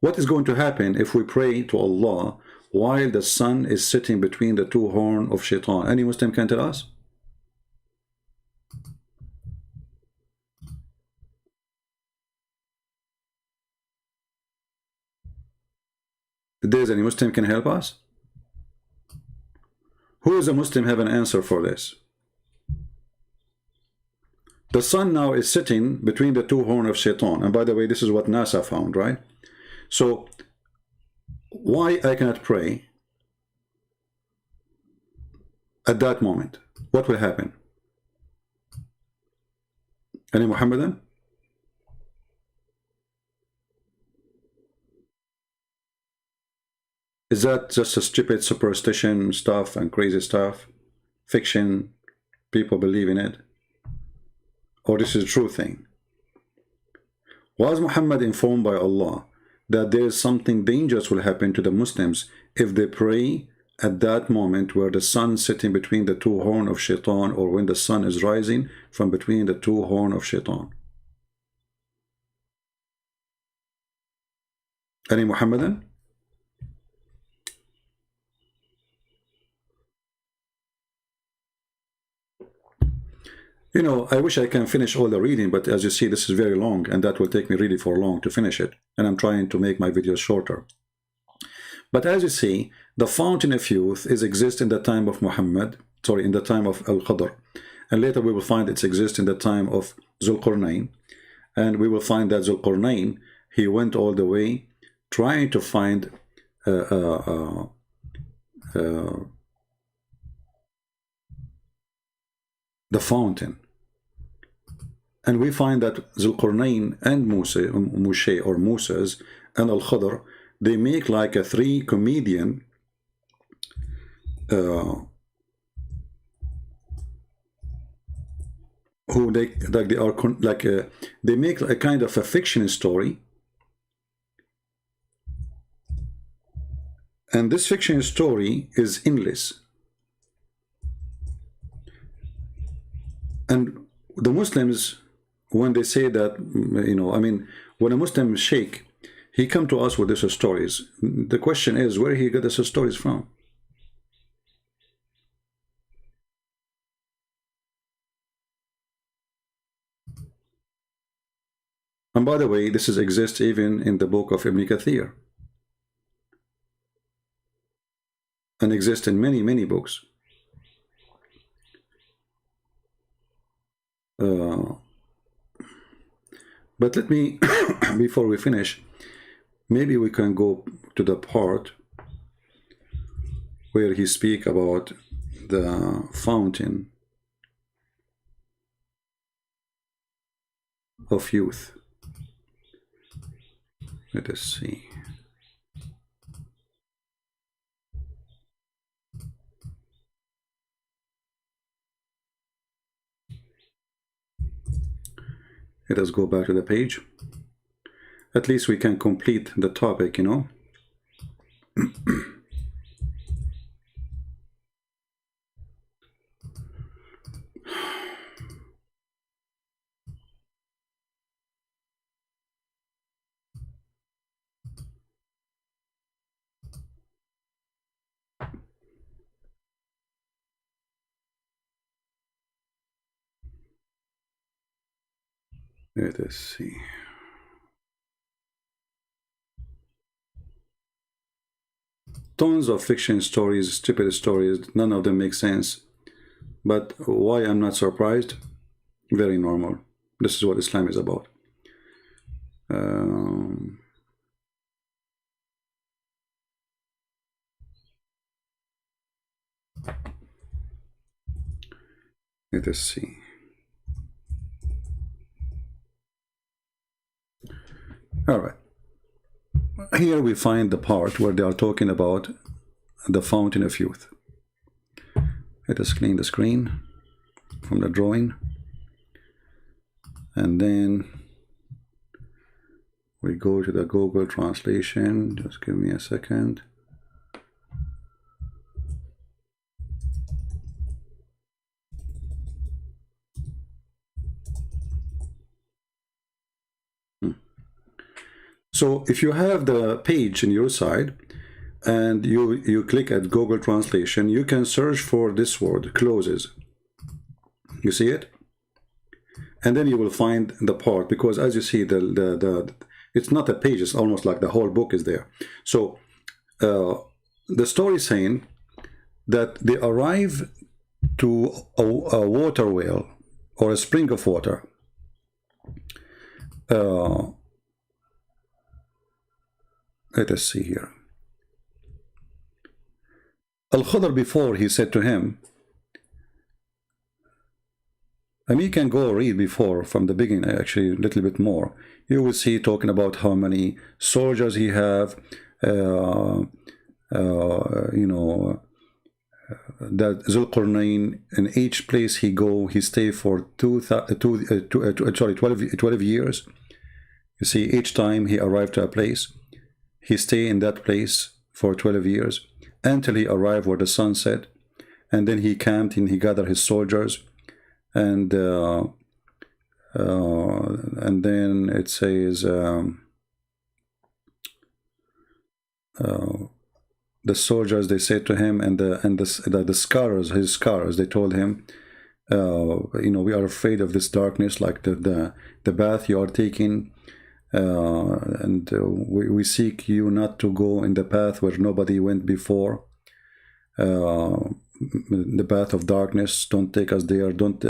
What is going to happen if we pray to Allah while the sun is sitting between the two horn of Shaitan? Any Muslim can tell us? There's any Muslim can help us? Who is a Muslim have an answer for this? The sun now is sitting between the two horn of Shaitan. And by the way, this is what NASA found, right? So, why I cannot pray at that moment? What will happen? Any Muhammadan? Is that just a stupid superstition stuff and crazy stuff? Fiction? People believe in it? Or this is a true thing? Was Muhammad informed by Allah that there is something dangerous will happen to the Muslims if they pray at that moment where the sun is sitting between the two horn of Shaitan, or when the sun is rising from between the two horn of Shaitan? Any Muhammadan? You know, I wish I can finish all the reading, but as you see, this is very long, and that will take me really for long to finish it. And I'm trying to make my videos shorter. But as you see, the fountain of youth is exist in the time of Muhammad, sorry, in the time of Al-Qadr. And later we will find it exists in the time of Zulqarnain. And we will find that Zulqarnain, he went all the way trying to find the fountain. And we find that Zulqarnain and Moshe or Moses and Al-Khadr, they make like a three comedian who they are they make a kind of a fiction story, and this fiction story is endless. And the Muslims, when they say that, I mean, when a Muslim sheikh, he come to us with these stories, the question is where he got these stories from. And by the way, this exists even in the book of Ibn Kathir, and exists in many, many books. But let me, before we finish, maybe we can go to the part where he speak about the fountain of youth. Let us see. Let us go back to the page. At least we can complete the topic, Let us see. Tons of fiction stories, stupid stories, none of them make sense. But why I'm not surprised? Very normal. This is what Islam is about. Let us see. All right. Here we find the part where they are talking about the fountain of youth. Let us clean the screen from the drawing. And then we go to the Google translation. Just give me a second. So if you have the page on your side and you click at Google Translation, you can search for this word, closes. You see it? And then you will find the part, because as you see, it's not a page, it's almost like the whole book is there. So the story is saying that they arrive to a water well or a spring of water. Let us see here. Al-Khudr, before, he said to him, and you can go read before from the beginning, actually a little bit more. You will see talking about how many soldiers he have, that qarnain, in each place he go, he stay for 12 years. You see, each time he arrived to a place, he stay in that place for 12 years until he arrived where the sun set, and then he camped and he gathered his soldiers, and then it says the soldiers, they said to him, and the scholars, his scholars, they told him, we are afraid of this darkness, like the bath you are taking. And we seek you not to go in the path where nobody went before, the path of darkness. Don't take us there. Don't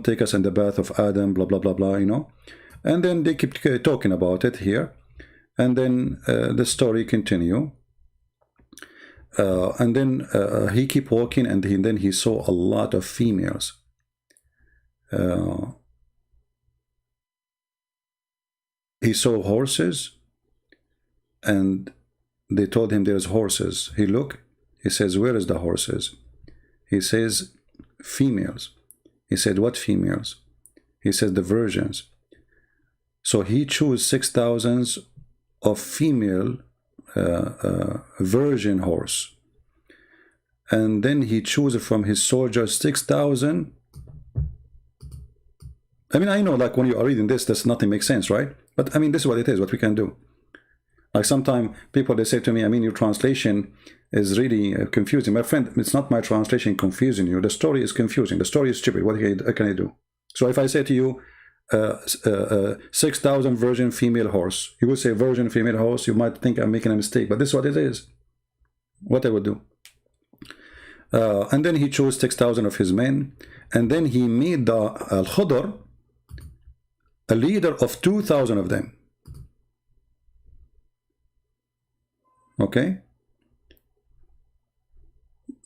take us in the path of Adam. Blah blah blah blah. And then they keep talking about it here, and then the story continue. And then he keep walking, and then he saw a lot of females. He saw horses, and they told him there's horses. He looked, He says, where is the horses? He says, females. He said, what females? He says, the virgins. So he chose 6,000 of female virgin horse. And then he chose from his soldiers 6,000. I mean, I know, like, when you are reading this, nothing makes sense, right? But I mean, this is what it is, what we can do. Like, sometimes people, they say to me, I mean, your translation is really confusing. My friend, it's not my translation confusing you. The story is confusing. The story is stupid. What can I do? So if I say to you, 6,000 virgin female horse, you will say virgin female horse. You might think I'm making a mistake, but this is what it is. What I would do. And then he chose 6,000 of his men. And then he made the Al-Khudr a leader of 2,000 of them. Okay?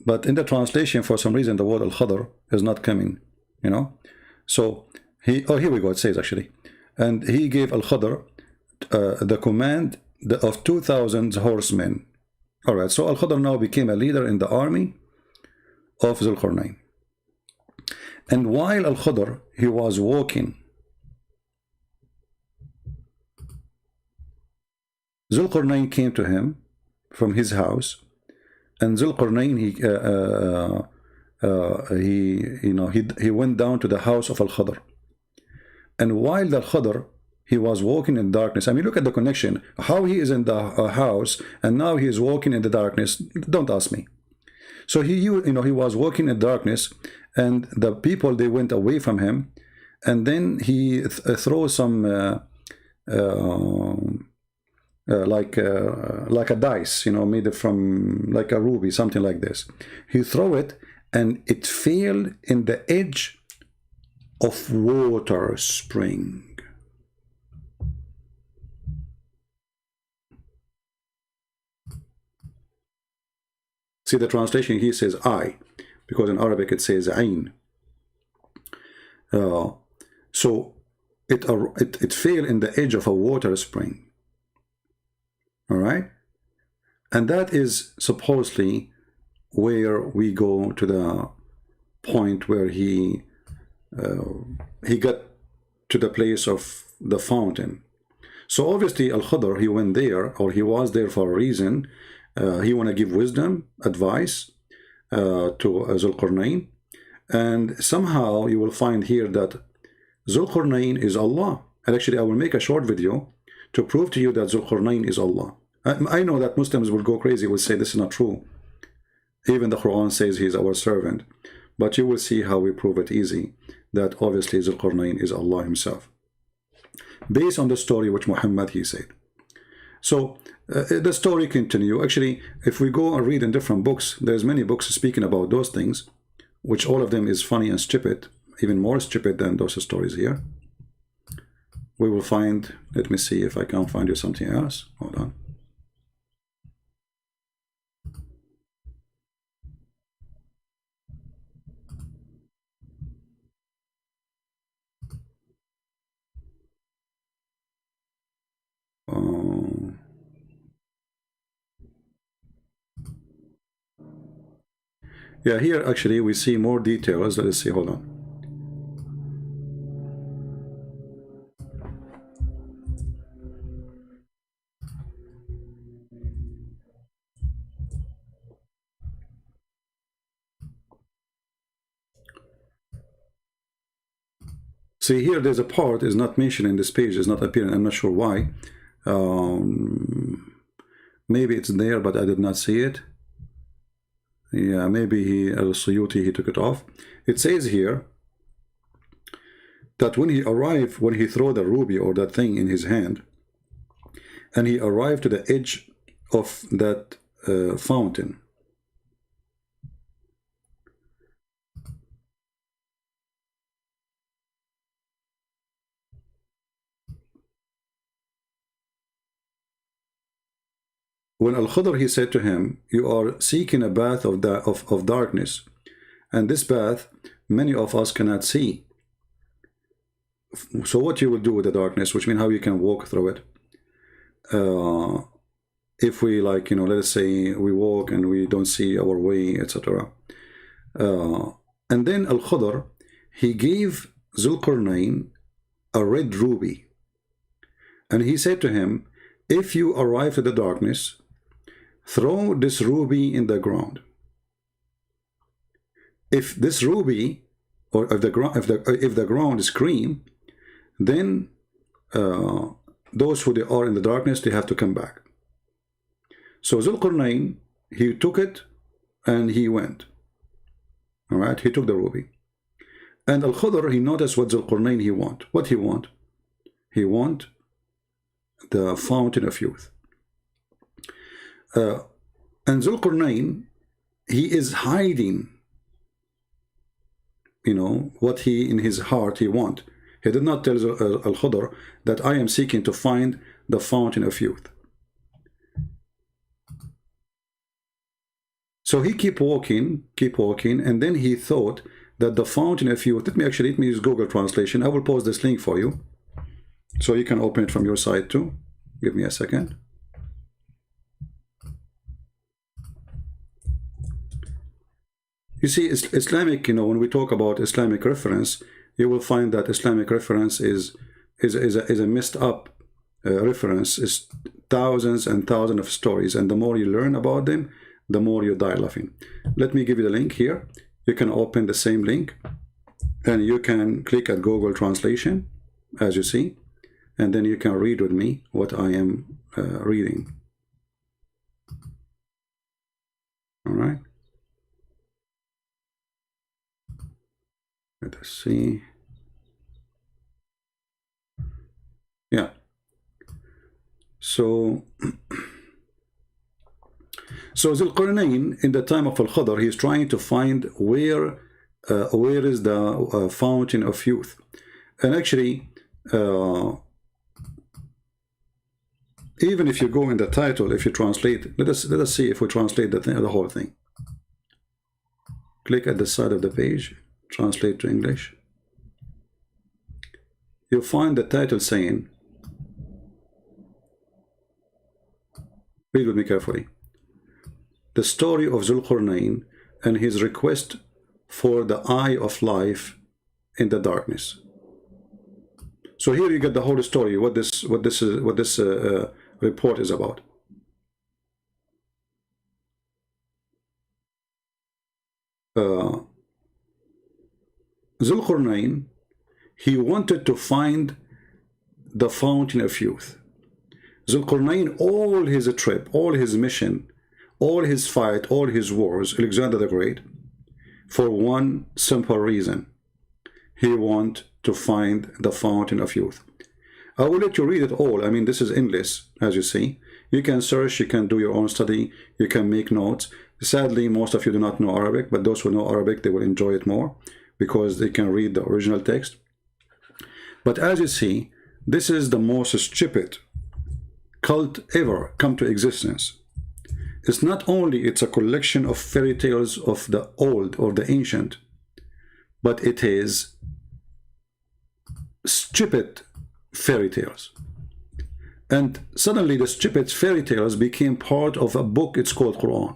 But in the translation, for some reason, the word Al-Khudr is not coming, you know? So, here we go, it says actually. And he gave Al-Khudr the command of 2,000 horsemen. All right, so Al-Khudr now became a leader in the army of Zulqarnain. And while Al-Khudr, he was walking, Zulqarnain came to him from his house, and Zulqarnain he went down to the house of Al-Khudr. And while the Khudr, he was walking in darkness. I mean, look at the connection. How he is in the house, and now he is walking in the darkness. Don't ask me. So he was walking in darkness, and the people, they went away from him, and then he throws some like a dice, made from like a ruby, something like this. He threw it, and it fell in the edge of water spring. See the translation, he says I, because in Arabic it says Ain. So it fell in the edge of a water spring. All right? And that is supposedly where we go to the point where he got to the place of the fountain. So obviously Al-Khudr, he went there, or he was there for a reason. He want to give wisdom, advice to Zulqarnain. And somehow you will find here that Zulqarnain is Allah. And actually I will make a short video to prove to you that Zulqarnain is Allah. I know that Muslims will go crazy, will say this is not true. Even the Quran says he is our servant. But you will see how we prove it easy, that obviously Zulqarnain is Allah himself, based on the story which Muhammad, he said. So the story continue. Actually, if we go and read in different books, there's many books speaking about those things, which all of them is funny and stupid, even more stupid than those stories here. We will find, let me see if I can find you something else. Hold on. Yeah, here actually we see more details. Let's see, hold on. See, here there's a part is not mentioned in this page, is not appearing. I'm not sure why. Maybe it's there, but I did not see it. Yeah, maybe Al-Suyuti, he took it off. It says here that when he arrived, when he threw the ruby or that thing in his hand, and he arrived to the edge of that fountain, when Al-Khudr, he said to him, you are seeking a bath of darkness, and this bath many of us cannot see. So what you will do with the darkness, which means how you can walk through it. if we, like, let's say we walk and we don't see our way, etc. And then Al-Khudr, he gave Zulqarnain a red ruby. And he said to him, if you arrive to the darkness, throw this ruby in the ground. If this ruby, or if the ground is green, then those who they are in the darkness, they have to come back. So Zulqarnain, he took it and he went. All right, he took the ruby. And Al-Khudr, he noticed what Zulqarnain he want. What he want? He want the fountain of youth. And Zulqarnain, he is hiding, what he in his heart he want. He did not tell Al-Khudr that I am seeking to find the fountain of youth. So he keep walking, and then he thought that the fountain of youth, let me use Google Translation. I will post this link for you, so you can open it from your side too. Give me a second. You see, Islamic, when we talk about Islamic reference, you will find that Islamic reference is a messed up reference. It's thousands and thousands of stories, and the more you learn about them, the more you die laughing. Let me give you the link here. You can open the same link, and you can click at Google Translation, as you see, and then you can read with me what I am reading. All right. Let us see. Yeah. So Zulqarnain, in the time of Al-Khudr, he is trying to find where is the fountain of youth. And actually, even if you go in the title, if you translate, let us see if we translate the whole thing. Click at the side of the page, translate to English. You'll find the title saying, read with me carefully, the story of Zulqarnain and his request for the eye of life in the darkness. So here you get the whole story, what this report is about. Zulqarnain, he wanted to find the fountain of youth. Zulqarnain, all his trip, all his mission, all his fight, all his wars, Alexander the Great, for one simple reason. He want to find the fountain of youth. I will let you read it all. I mean, this is endless, as you see. You can search, you can do your own study, you can make notes. Sadly, most of you do not know Arabic, but those who know Arabic, they will enjoy it more because they can read the original text. But as you see, this is the most stupid cult ever come to existence. It's not only it's a collection of fairy tales of the old or the ancient, but it is stupid fairy tales. And suddenly the stupid fairy tales became part of a book, it's called Quran.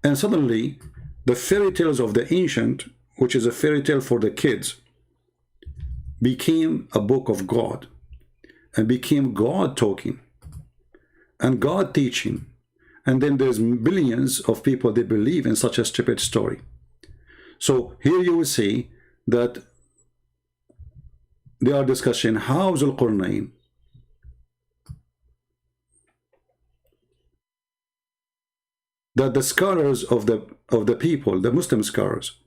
And suddenly the fairy tales of the ancient, which is a fairy tale for the kids, became a book of God and became God talking and God teaching. And then there's billions of people, they believe in such a stupid story. So here you will see that they are discussing how Zulqarnain that the scholars of the people, the Muslim scholars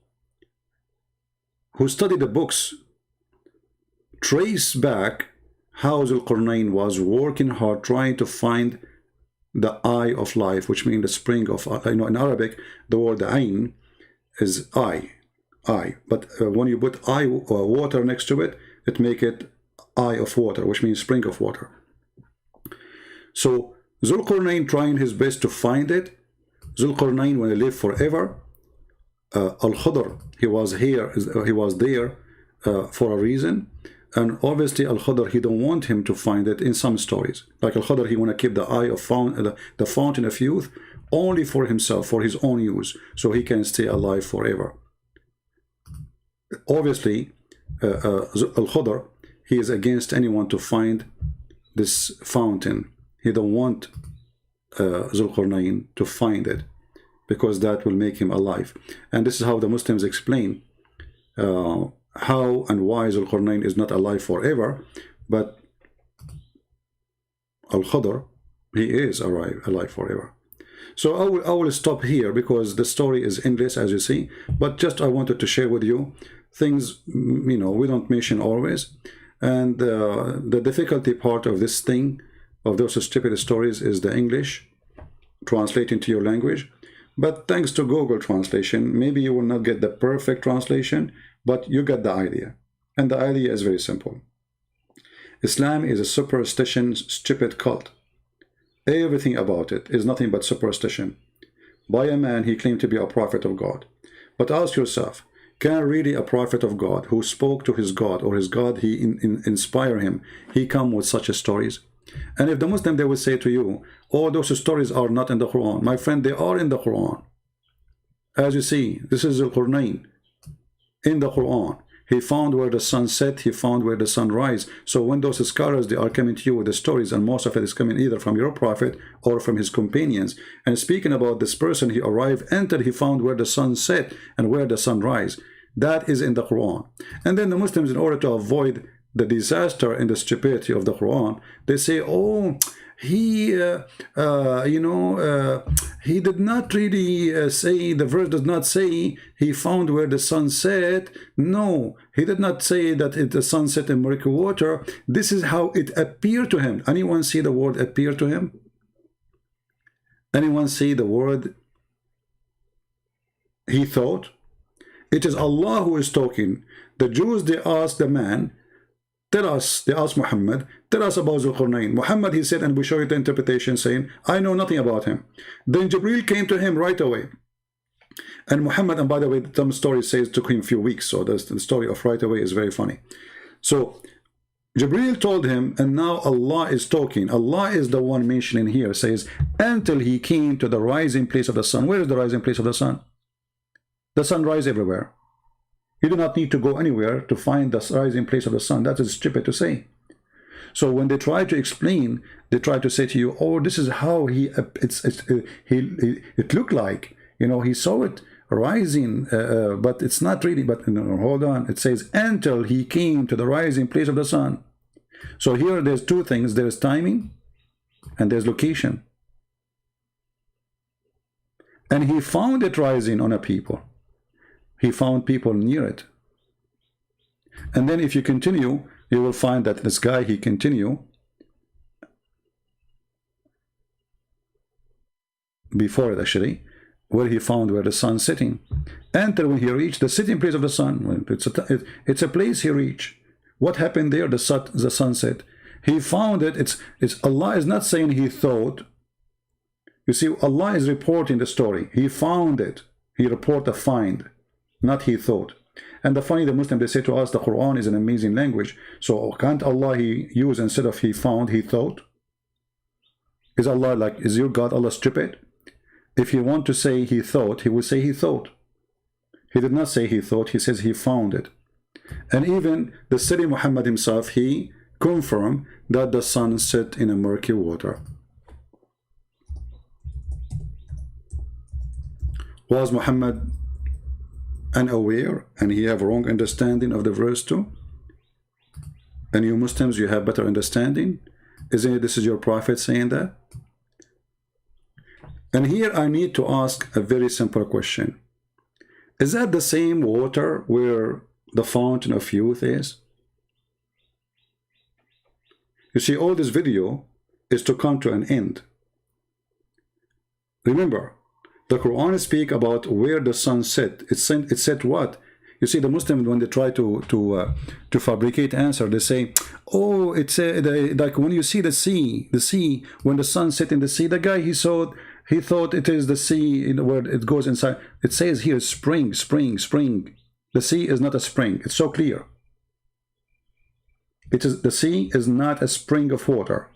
who study the books, trace back how Zulqarnain was working hard trying to find the eye of life, which means the spring of, in Arabic, the word ain is eye. But when you put eye water next to it, it make it eye of water, which means spring of water. So Zulqarnain trying his best to find it. Zulqarnain, when he lived forever, Al-Khudr, he was there for a reason. And obviously Al-Khadr, he don't want him to find it in some stories. Like Al-Khadr, he want to keep the eye of the fountain of youth only for himself, for his own use, so he can stay alive forever. Obviously, Al-Khadr, he is against anyone to find this fountain. He don't want Zulqarnain to find it, because that will make him alive. And this is how the Muslims explain how and why Zulqarnain is not alive forever, but Al-Khadr, he is alive forever. So I will stop here, because the story is endless, as you see, but just I wanted to share with you things, you know, we don't mention always. And the difficulty part of this thing, of those stupid stories, is the English translating to your language. But thanks to Google translation, maybe you will not get the perfect translation, but you get the idea. And the idea is very simple. Islam is a superstition, stupid cult. Everything about it is nothing but superstition. By a man, he claimed to be a prophet of God. But ask yourself, can really a prophet of God, who spoke to his God, or his God, he inspire him, he come with such stories? And if the Muslim, they will say to you, oh, those stories are not in the Quran. My friend, they are in the Quran. As you see, this is Al-Qarnain in the Quran. He found where the sun set, he found where the sun rise. So when those scholars, they are coming to you with the stories, and most of it is coming either from your prophet or from his companions, and speaking about this person, he arrived, entered, he found where the sun set and where the sun rise. That is in the Quran. And then the Muslims, in order to avoid the disaster and the stupidity of the Quran, they say, oh, he he did not really say, the verse does not say he found where the sun set. No, he did not say that the sun set in murky water. This is how it appeared to him. Anyone see the word appear to him? Anyone see the word he thought? It is Allah who is talking. The Jews, they asked the man, tell us, they asked Muhammad, tell us about Zulqarnain. Muhammad, he said, and we show you the interpretation, saying, I know nothing about him. Then Jibreel came to him right away. And Muhammad, and by the way, some story says it took him a few weeks, so the story of right away is very funny. So Jibreel told him, and now Allah is talking. Allah is the one mentioning here, says, until he came to the rising place of the sun. Where is the rising place of the sun? The sun rises everywhere. You do not need to go anywhere to find the rising place of the sun. That is stupid to say. So when they try to explain, they try to say to you, oh, this is how it looked like. You know, he saw it rising, but it's not really. But no, hold on. It says, until he came to the rising place of the sun. So here there's two things. There's timing and there's location. And he found it rising on a people. He found people near it. And then if you continue, you will find that this guy, he continue before it actually, where he found where the sun sitting. Enter when he reached the sitting place of the sun. It's a place he reached. What happened there? The sunset. He found it. It's Allah is not saying he thought. You see, Allah is reporting the story. He found it. He report a find. Not he thought. And the funny, the Muslim, they say to us, the Quran is an amazing language. So can't Allah he use, instead of he found, he thought? Is Allah like, is your God Allah stupid? If you want to say he thought, he will say he thought. He did not say he thought, he says he found it. And even the Sayyid Muhammad himself, he confirmed that the sun set in a murky water. Was Muhammad unaware and he have wrong understanding of the verse too? And you Muslims, you have better understanding? Isn't it this is your prophet saying that? And here I need to ask a very simple question. Is that the same water where the fountain of youth is? You see, all this video is to come to an end. Remember, the Quran speak about where the sun set. It said what? You see, the Muslims, when they try to fabricate answer, they say, oh, it's like when you see the sea, when the sun set in the sea, the guy he thought it is the sea where it goes inside. It says here spring. The sea is not a spring. It's so clear. It is, the sea is not a spring of water.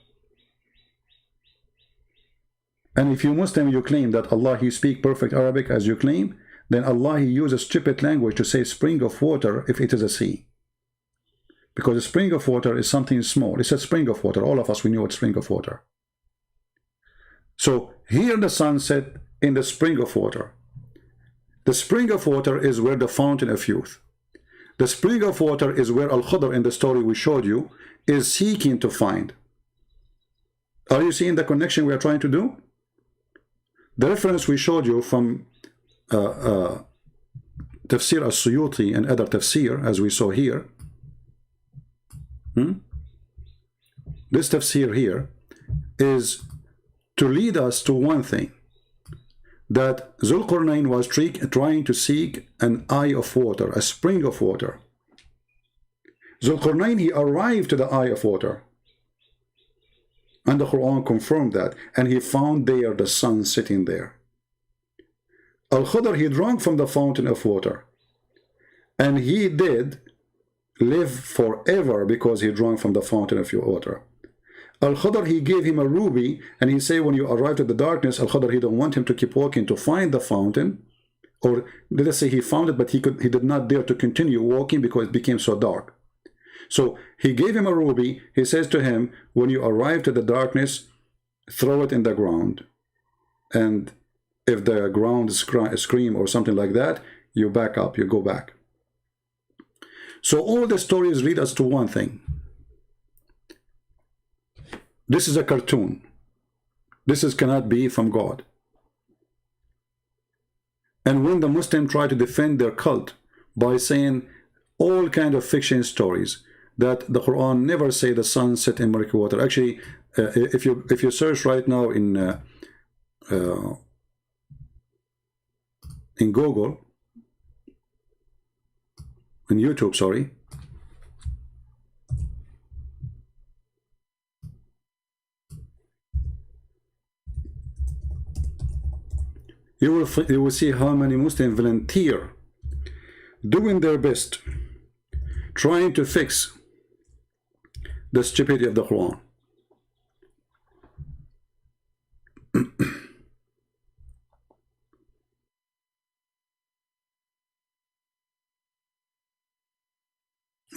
And if you Muslim, you claim that Allah, He speak perfect Arabic as you claim, then Allah, He uses stupid language to say spring of water if it is a sea. Because a spring of water is something small. It's a spring of water. All of us, we know it's spring of water. So here the sun set in the spring of water. The spring of water is where the fountain of youth. The spring of water is where Al-Khudr in the story we showed you is seeking to find. Are you seeing the connection we are trying to do? The reference we showed you from Tafsir al-Suyuti and other tafsir, as we saw here. This tafsir here is to lead us to one thing, that qarnain was trying to seek an eye of water, a spring of water. qarnain, he arrived to the eye of water. And the Quran confirmed that. And he found there the sun sitting there. Al-Khudr, he drank from the fountain of water. And he did live forever because he drank from the fountain of water. Al-Khudr, he gave him a ruby, and he said when you arrived at the darkness, Al-Khudr, he don't want him to keep walking to find the fountain, or let us say he found it, but he did not dare to continue walking because it became so dark. So he gave him a ruby. He says to him, when you arrive to the darkness, throw it in the ground, and if the ground scream or something like that, you back up, you go back. So all the stories lead us to one thing. This is a cartoon. This cannot be from God. And when the Muslims try to defend their cult by saying all kind of fiction stories, that the Quran never say the sun set in murky water. Actually, if you search right now in Google, in YouTube, sorry, you will see how many Muslims volunteer doing their best trying to fix the stupidity of the Quran.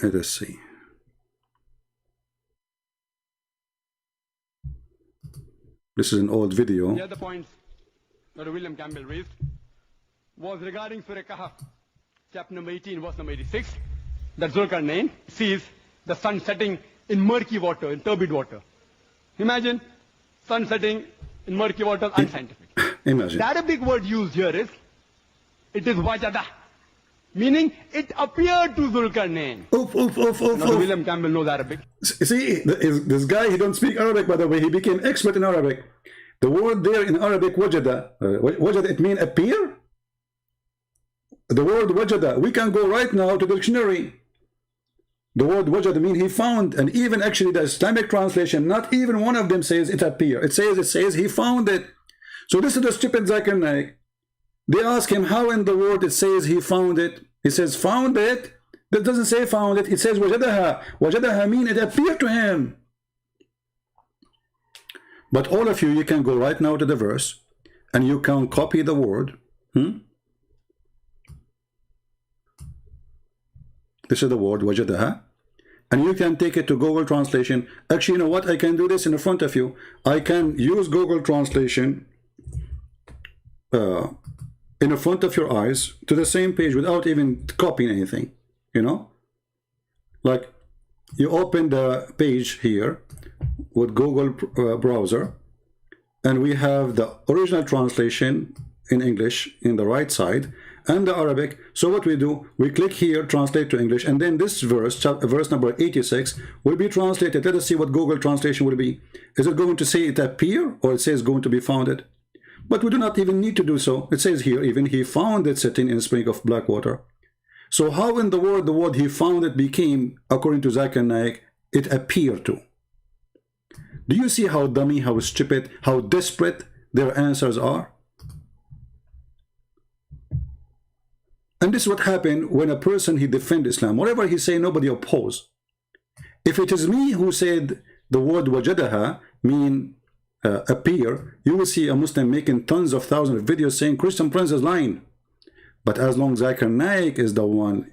Let us see. This is an old video. The other points that William Campbell raised was regarding Surah Kahf, chapter number 18, verse number 86, that qarnain sees the sun setting in murky water, in turbid water. Imagine sun setting in murky water, unscientific. Imagine. The Arabic word used here is, it is wajada, meaning it appeared to qarnain. William Campbell knows Arabic. See, this guy, he don't speak Arabic, by the way. He became expert in Arabic. The word there in Arabic, wajada, wajada, it means appear. The word wajada, we can go right now to the dictionary. The word wajada means he found, and even actually the Islamic translation, not even one of them says it appear. It says he found it. So this is the stupid Zakir Naik. They ask him how in the word it says he found it. He says found it. That doesn't say found it. It says wajadaha. Wajadaha means it appeared to him. But all of you can go right now to the verse and you can copy the word. This is the word wajadaha, and you can take it to Google Translation. Actually, you know what? I can do this in front of you. I can use Google Translation in front of your eyes to the same page without even copying anything. You know, like you open the page here with Google browser, and we have the original translation in English in the right side, and the Arabic. So what we do, we click here, translate to English, and then this verse, verse number 86, will be translated. Let us see what Google translation will be. Is it going to say it appear, or it says going to be founded? But we do not even need to do so. It says here, even he found it sitting in a spring of black water. So how in the word he found it became, according to Zakir Naik, it appeared to? Do you see how dummy, how stupid, how desperate their answers are? And this is what happened when a person, he defends Islam. Whatever he say, nobody oppose. If it is me who said the word wajadaha mean appear, you will see a Muslim making tons of thousands of videos saying Christian Prince is lying. But as long as Karna is the one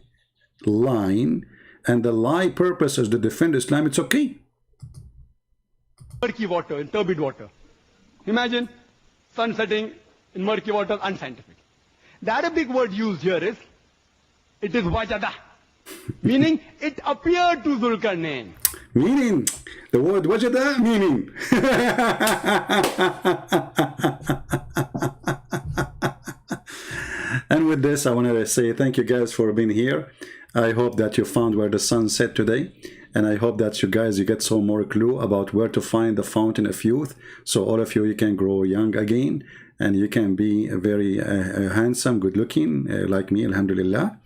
lying, and the lie purpose is to defend Islam, it's okay. Murky water, in turbid water. Imagine sun setting in murky water, unscientific. The Arabic word used here is, it is wajada, meaning it appeared to Zulkarnain. Meaning, the word wajada, meaning. And with this, I want to say thank you guys for being here. I hope that you found where the sun set today. And I hope that you guys, you get some more clue about where to find the fountain of youth. So all of you can grow young again. And you can be very handsome, good looking, like me, alhamdulillah.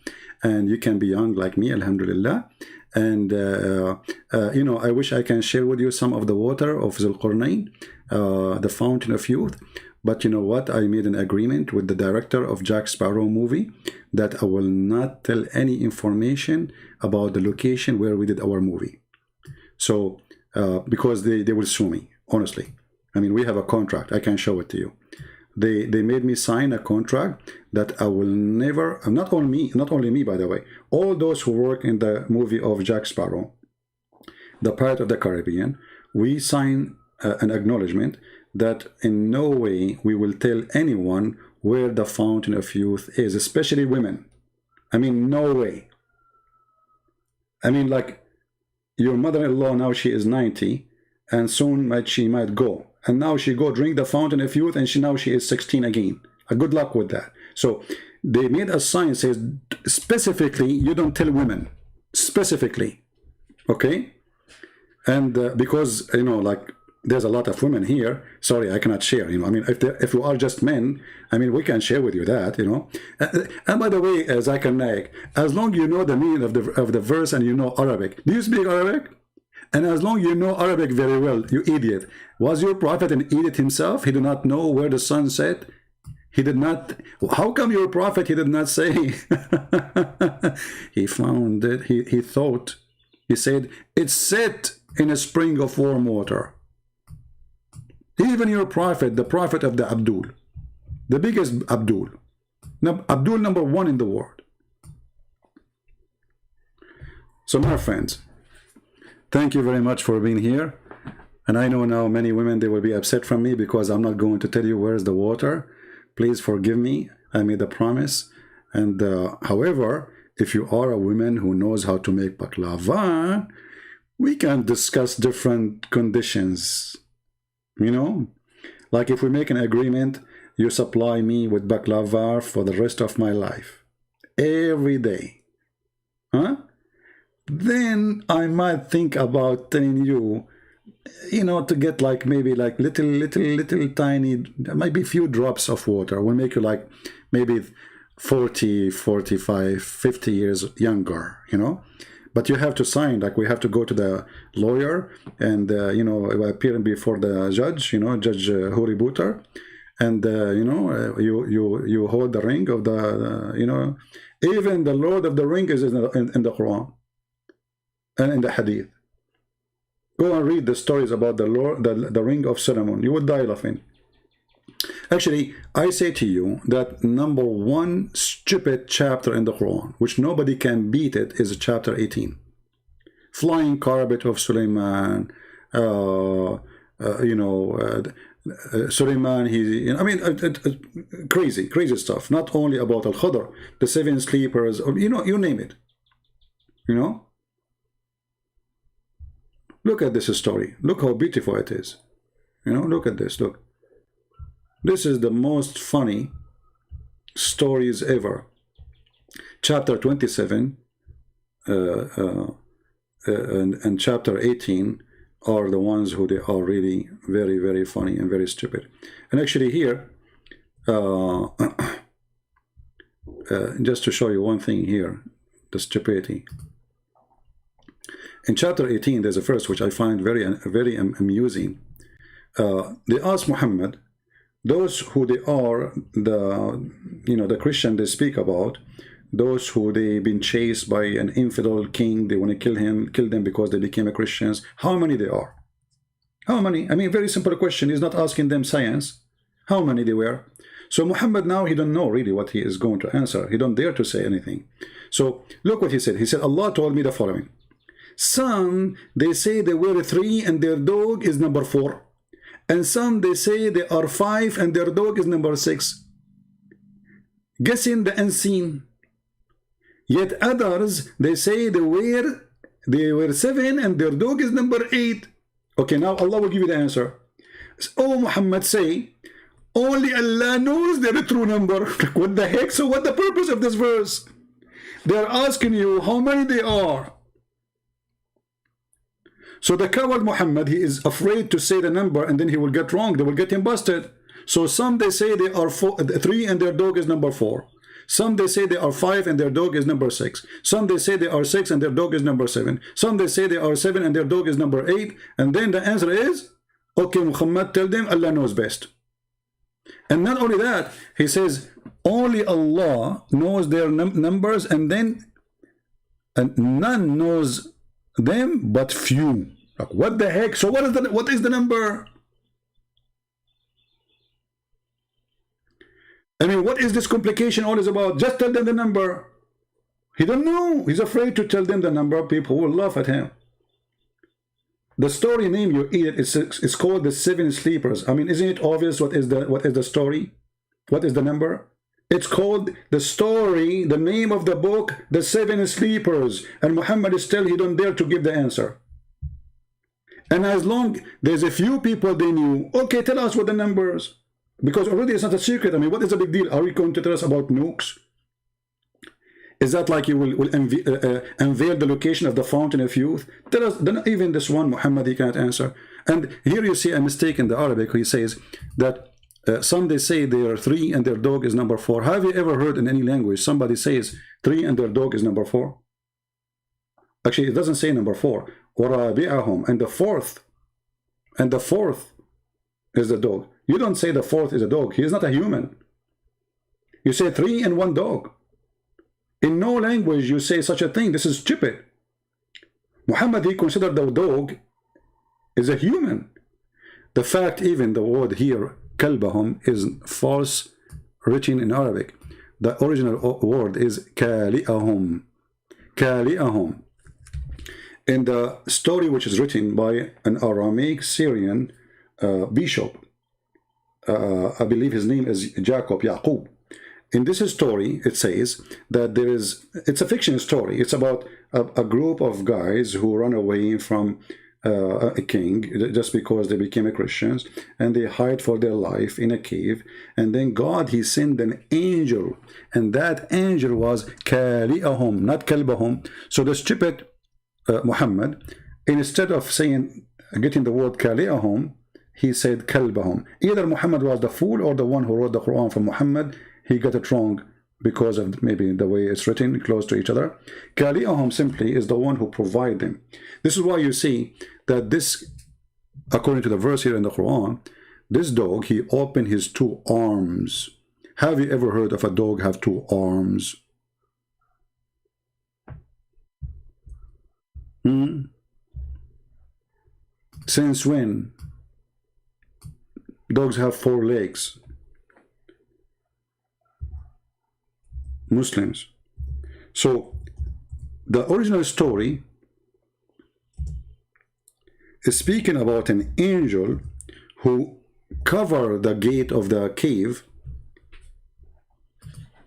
And you can be young like me, alhamdulillah. And, you know, I wish I can share with you some of the water of qarnain, the fountain of youth. But you know what? I made an agreement with the director of Jack Sparrow movie that I will not tell any information about the location where we did our movie. So, because they will sue me, honestly. I mean, we have a contract. I can show it to you. They made me sign a contract that I will never, not only me, by the way, all those who work in the movie of Jack Sparrow, the Pirate of the Caribbean, we sign an acknowledgement that in no way we will tell anyone where the fountain of youth is, especially women. I mean, no way. I mean, like, your mother-in-law now, she is 90, and soon she might go. And now she go drink the fountain of youth, and now she is 16 again. Good luck with that. So they made a sign says specifically, you don't tell women. Specifically. Okay? And because, you know, like, there's a lot of women here. Sorry, I cannot share. You know, I mean, if you are just men, I mean, we can share with you that. You know, and by the way, Zakir, as long you know the meaning of the verse and you know Arabic. Do you speak Arabic? And as long you know Arabic very well, you idiot. Was your prophet an idiot himself? He did not know where the sun set. He did not. How come your prophet? He did not say. He found it. He thought. He said it's set in a spring of warm water. Even your prophet, the prophet of the Abdul, the biggest Abdul, Abdul number 1 in the world. So my friends, thank you very much for being here. And I know now many women, they will be upset from me because I'm not going to tell you where's the water. Please forgive me. I made a promise. And however, if you are a woman who knows how to make baklava, we can discuss different conditions. You know, like if we make an agreement, you supply me with baklava for the rest of my life, every day, huh? Then I might think about telling you, you know, to get like maybe like little tiny, maybe few drops of water will make you like maybe 40, 45, 50 years younger, you know. But you have to sign, like we have to go to the lawyer and, you know, appear before the judge, you know, Judge Huri Buter. And, you know, you hold the ring of the, you know, even the Lord of the Ring is in the Quran and in the Hadith. Go and read the stories about the Lord, the Ring of Solomon. You would die laughing. Actually, I say to you that number 1 stupid chapter in the Quran, which nobody can beat it, is chapter 18. Flying carpet of Sulaiman, you know, Sulaiman, I mean, crazy stuff. Not only about Al-Khadr, the 7 sleepers, or, you know, you name it. You know? Look at this story. Look how beautiful it is. You know, look at this, look. This is the most funny stories ever. Chapter 27 and chapter 18 are the ones who they are really very, very funny and very stupid. And actually here, just to show you one thing here, the stupidity. In chapter 18, there's a verse which I find very amusing. They asked Muhammad, those who they are, the, you know, the Christian they speak about, those who they've been chased by an infidel king, they want to kill them because they became a Christians. How many they are? How many? I mean, very simple question. He's not asking them science. How many they were? So Muhammad now, he don't know really what he is going to answer. He don't dare to say anything. So look what he said. He said, Allah told me the following. Some, they say they were 3 and their dog is number 4. And some, they say they are 5 and their dog is number 6. Guessing the unseen. Yet others, they say they were 7 and their dog is number 8. Okay, now Allah will give you the answer. Oh, Muhammad, say, only Allah knows their true number. What the heck? So what the purpose of this verse? They are asking you how many they are. So the coward Muhammad, he is afraid to say the number and then he will get wrong. They will get him busted. So some they say they are 3 and their dog is number 4. Some they say they are 5 and their dog is number 6. Some they say they are 6 and their dog is number 7. Some they say they are 7 and their dog is number 8. And then the answer is, okay, Muhammad, tell them Allah knows best. And not only that, he says, only Allah knows their numbers, and then none knows them but few. Like, what the heck? So what is the number? I mean, what is this complication all is about? Just tell them the number. He don't know. He's afraid to tell them the number. People will laugh at him. The story name you eat it's called the 7 sleepers. I mean, isn't it obvious what is the story? What is the number? It's called the story, the name of the book, the 7 sleepers. And Muhammad is still, he don't dare to give the answer. And as long there's a few people they knew, okay, tell us what the numbers. Because already it's not a secret. I mean, what is the big deal? Are we going to tell us about nukes? Is that like you will unveil the location of the fountain of youth? Tell us, then even this one, Muhammad, he cannot answer. And here you see a mistake in the Arabic. He says that some they say they are 3 and their dog is number 4. Have you ever heard in any language somebody says 3 and their dog is number 4? Actually, it doesn't say number 4. وَرَابِعَهُمْ, and the fourth is the dog. You don't say the 4th is a dog. He is not a human. You say 3 and 1 dog. In no language you say such a thing. This is stupid. Muhammad, he considered the dog is a human. The fact, even the word here, kalbahum, is false written in Arabic. The original word is kali'ahum. Kali'ahum. In the story which is written by an Aramaic Syrian bishop, I believe his name is Yaqub. In this story, it says that it's a fiction story. It's about a group of guys who run away from a king just because they became Christians, and they hide for their life in a cave. And then God, he sent an angel, and that angel was kali'ahum, not kalbahum. So the stupid Muhammad, instead of getting the word kali'ahum, he said kalbahum. Either Muhammad was the fool or the one who wrote the Quran for Muhammad. He got it wrong because of maybe the way it's written close to each other. Kali'ahum simply is the one who provides them. This is why you see that this, according to the verse here in the Quran, this dog, he opened his 2 arms. Have you ever heard of a dog have 2 arms? Since when? Dogs have 4 legs. Muslims. So the original story is speaking about an angel who covered the gate of the cave.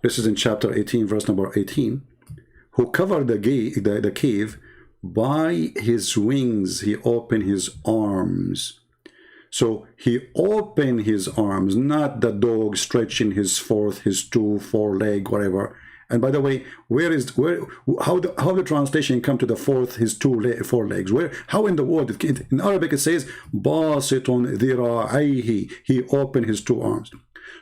This is in chapter 18, verse number 18. Who covered the cave by his wings. He opened his arms. So he opened his arms, not the dog stretching his 4 leg, whatever. And by the way, how the translation come to the 4th, his 4 legs? How in the word? In Arabic it says, "Basitun dhira'ayhi." He opened his 2 arms.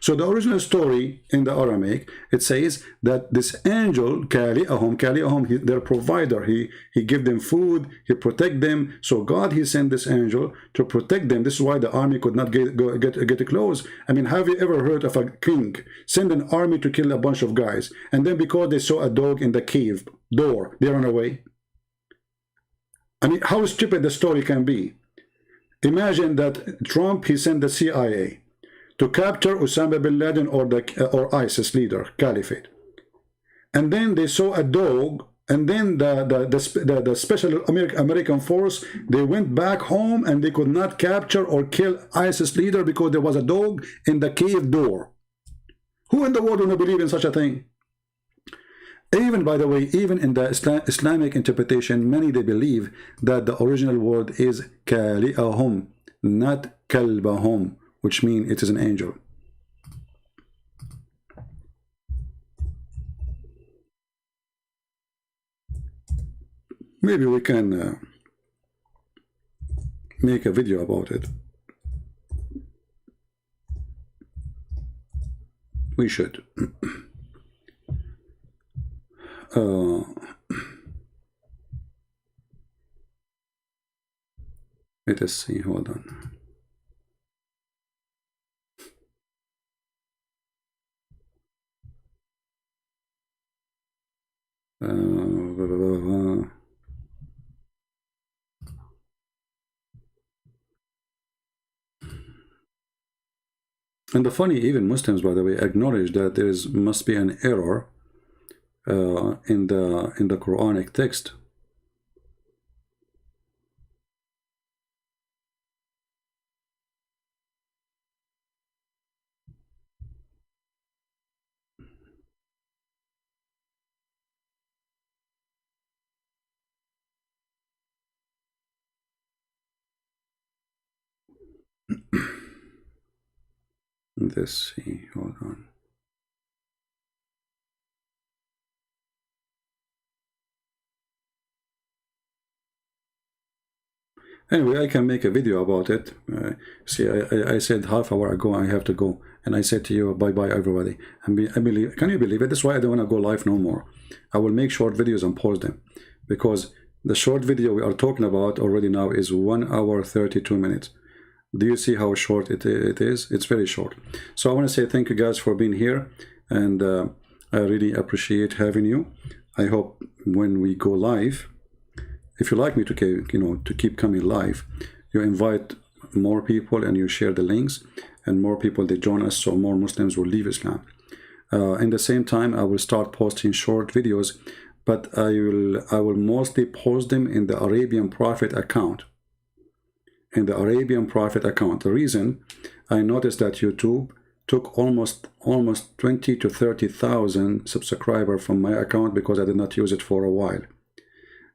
So the original story in the Aramaic, it says that this angel, Kali'ahum, their provider, he give them food, he protect them. So God, he sent this angel to protect them. This is why the army could not get close. I mean, have you ever heard of a king send an army to kill a bunch of guys, and then because they saw a dog in the cave door, they run away? I mean, how stupid the story can be. Imagine that Trump, he sent the CIA to capture Osama bin Laden or ISIS leader, Caliphate. And then they saw a dog, and then the special American force, they went back home and they could not capture or kill ISIS leader because there was a dog in the cave door. Who in the world would believe in such a thing? Even, by the way, even in the Islamic interpretation, many they believe that the original word is Kali'ahum, not Kalbahum, which means it is an angel. Maybe we can make a video about it. We should. Let us see, hold on. And the funny, even Muslims, by the way, acknowledge that there must be an error in the Quranic text. Let's see, hold on. Anyway, I can make a video about it. See, I said half hour ago I have to go, and I said to you, bye-bye everybody. I believe, can you believe it? That's why I don't want to go live no more. I will make short videos and post them, because the short video we are talking about already now is 1 hour 32 minutes. Do you see how short it is? It's very short. So I want to say thank you guys for being here, and I really appreciate having you. I hope when we go live, if you like me to keep coming live, you invite more people and you share the links, and more people they join us, so more Muslims will leave Islam. In the same time, I will start posting short videos, but I will mostly post them in the Arabian Prophet account. In the Arabian Prophet account. The reason, I noticed that YouTube took almost 20 to 30,000 subscribers from my account because I did not use it for a while.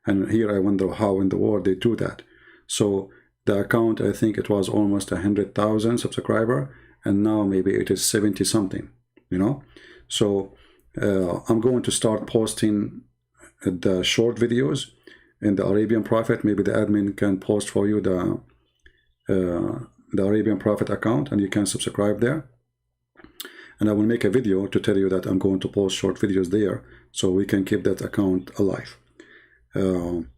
And here I wonder how in the world they do that. So the account, I think it was almost 100,000 subscribers, and now maybe it is 70 something, you know. So I'm going to start posting the short videos in the Arabian Prophet. Maybe the admin can post for you the Arabian Prophet account, and you can subscribe there. And I will make a video to tell you that I'm going to post short videos there, so we can keep that account alive. You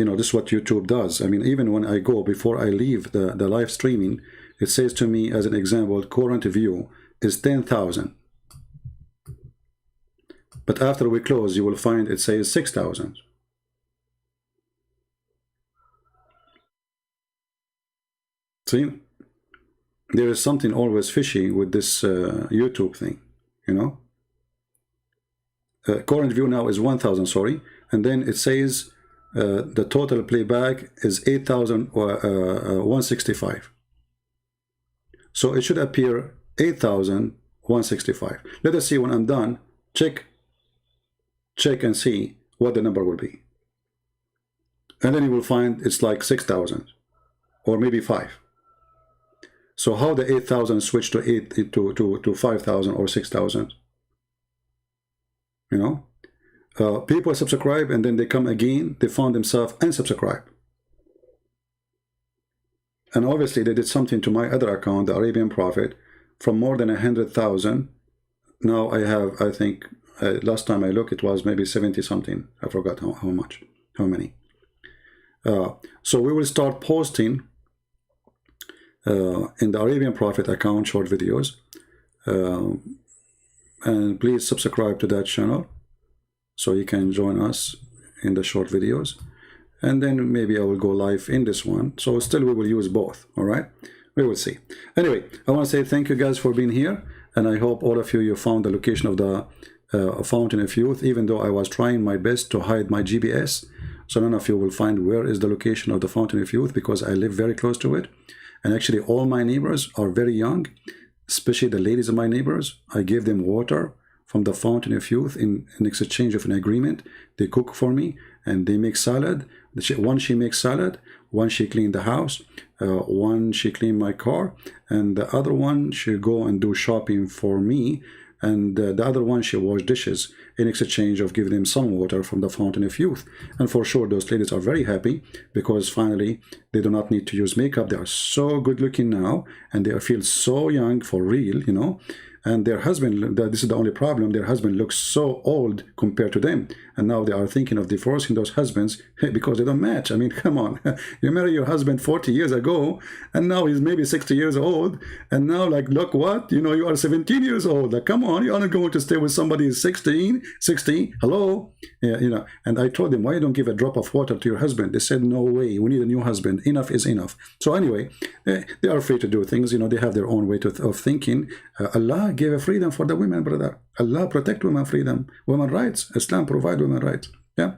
know, this is what YouTube does. I mean, even when I go, before I leave the live streaming, it says to me, as an example, current view is 10,000. But after we close, you will find it says 6,000. See, there is something always fishy with this YouTube thing, you know. Current view now is 1,000, sorry, and then it says the total playback is 8,165. So it should appear 8,165. Let us see when I'm done. Check and see what the number will be, and then you will find it's like 6,000 or maybe 5. So how the 8,000 switch to 5,000 or 6,000? You know, people subscribe and then they come again. They found themselves unsubscribe, and obviously they did something to my other account, the Arabian Prophet, from more than 100,000. Now I have, I think, last time I looked, it was maybe 70 something. I forgot how much, how many. So we will start posting in the Arabian Prophet account short videos. And please subscribe to that channel so you can join us in the short videos. And then maybe I will go live in this one. So still we will use both, all right? We will see. Anyway, I want to say thank you guys for being here. And I hope all of you found the location of the Fountain of Youth, even though I was trying my best to hide my GPS. So none of you will find where is the location of the Fountain of Youth, because I live very close to it. And actually all my neighbors are very young, especially the ladies of my neighbors. I give them water from the Fountain of Youth in exchange of an agreement. They cook for me and they make salad. One she makes salad, one she clean the house, one she clean my car, and the other one she go and do shopping for me, and the other one she wash dishes in exchange of giving them some water from the Fountain of Youth. And for sure those ladies are very happy, because finally they do not need to use makeup. They are so good looking now, and they feel so young for real, you know. And their husband, this is the only problem, their husband looks so old compared to them. And now they are thinking of divorcing those husbands because they don't match. I mean, come on. You married your husband 40 years ago, and now he's maybe 60 years old. And now, like, look what? You know, you are 17 years old. Like, come on, you are not going to stay with somebody who's 16. Hello? Yeah, you know. And I told them, why you don't give a drop of water to your husband? They said, no way. We need a new husband. Enough is enough. So anyway, they are free to do things. You know, they have their own way of thinking. Allah gave a freedom for the women, brother. Allah protect women freedom, women rights. Islam provide women rights. Yeah.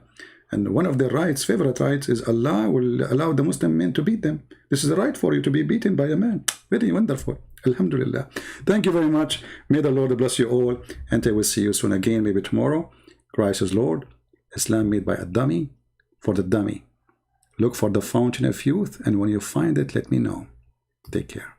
And one of their rights, favorite rights, is Allah will allow the Muslim men to beat them. This is the right for you to be beaten by a man. Very wonderful. Alhamdulillah. Thank you very much. May the Lord bless you all. And I will see you soon again, maybe tomorrow. Christ is Lord. Islam made by a dummy for the dummy. Look for the Fountain of Youth, and when you find it, let me know. Take care.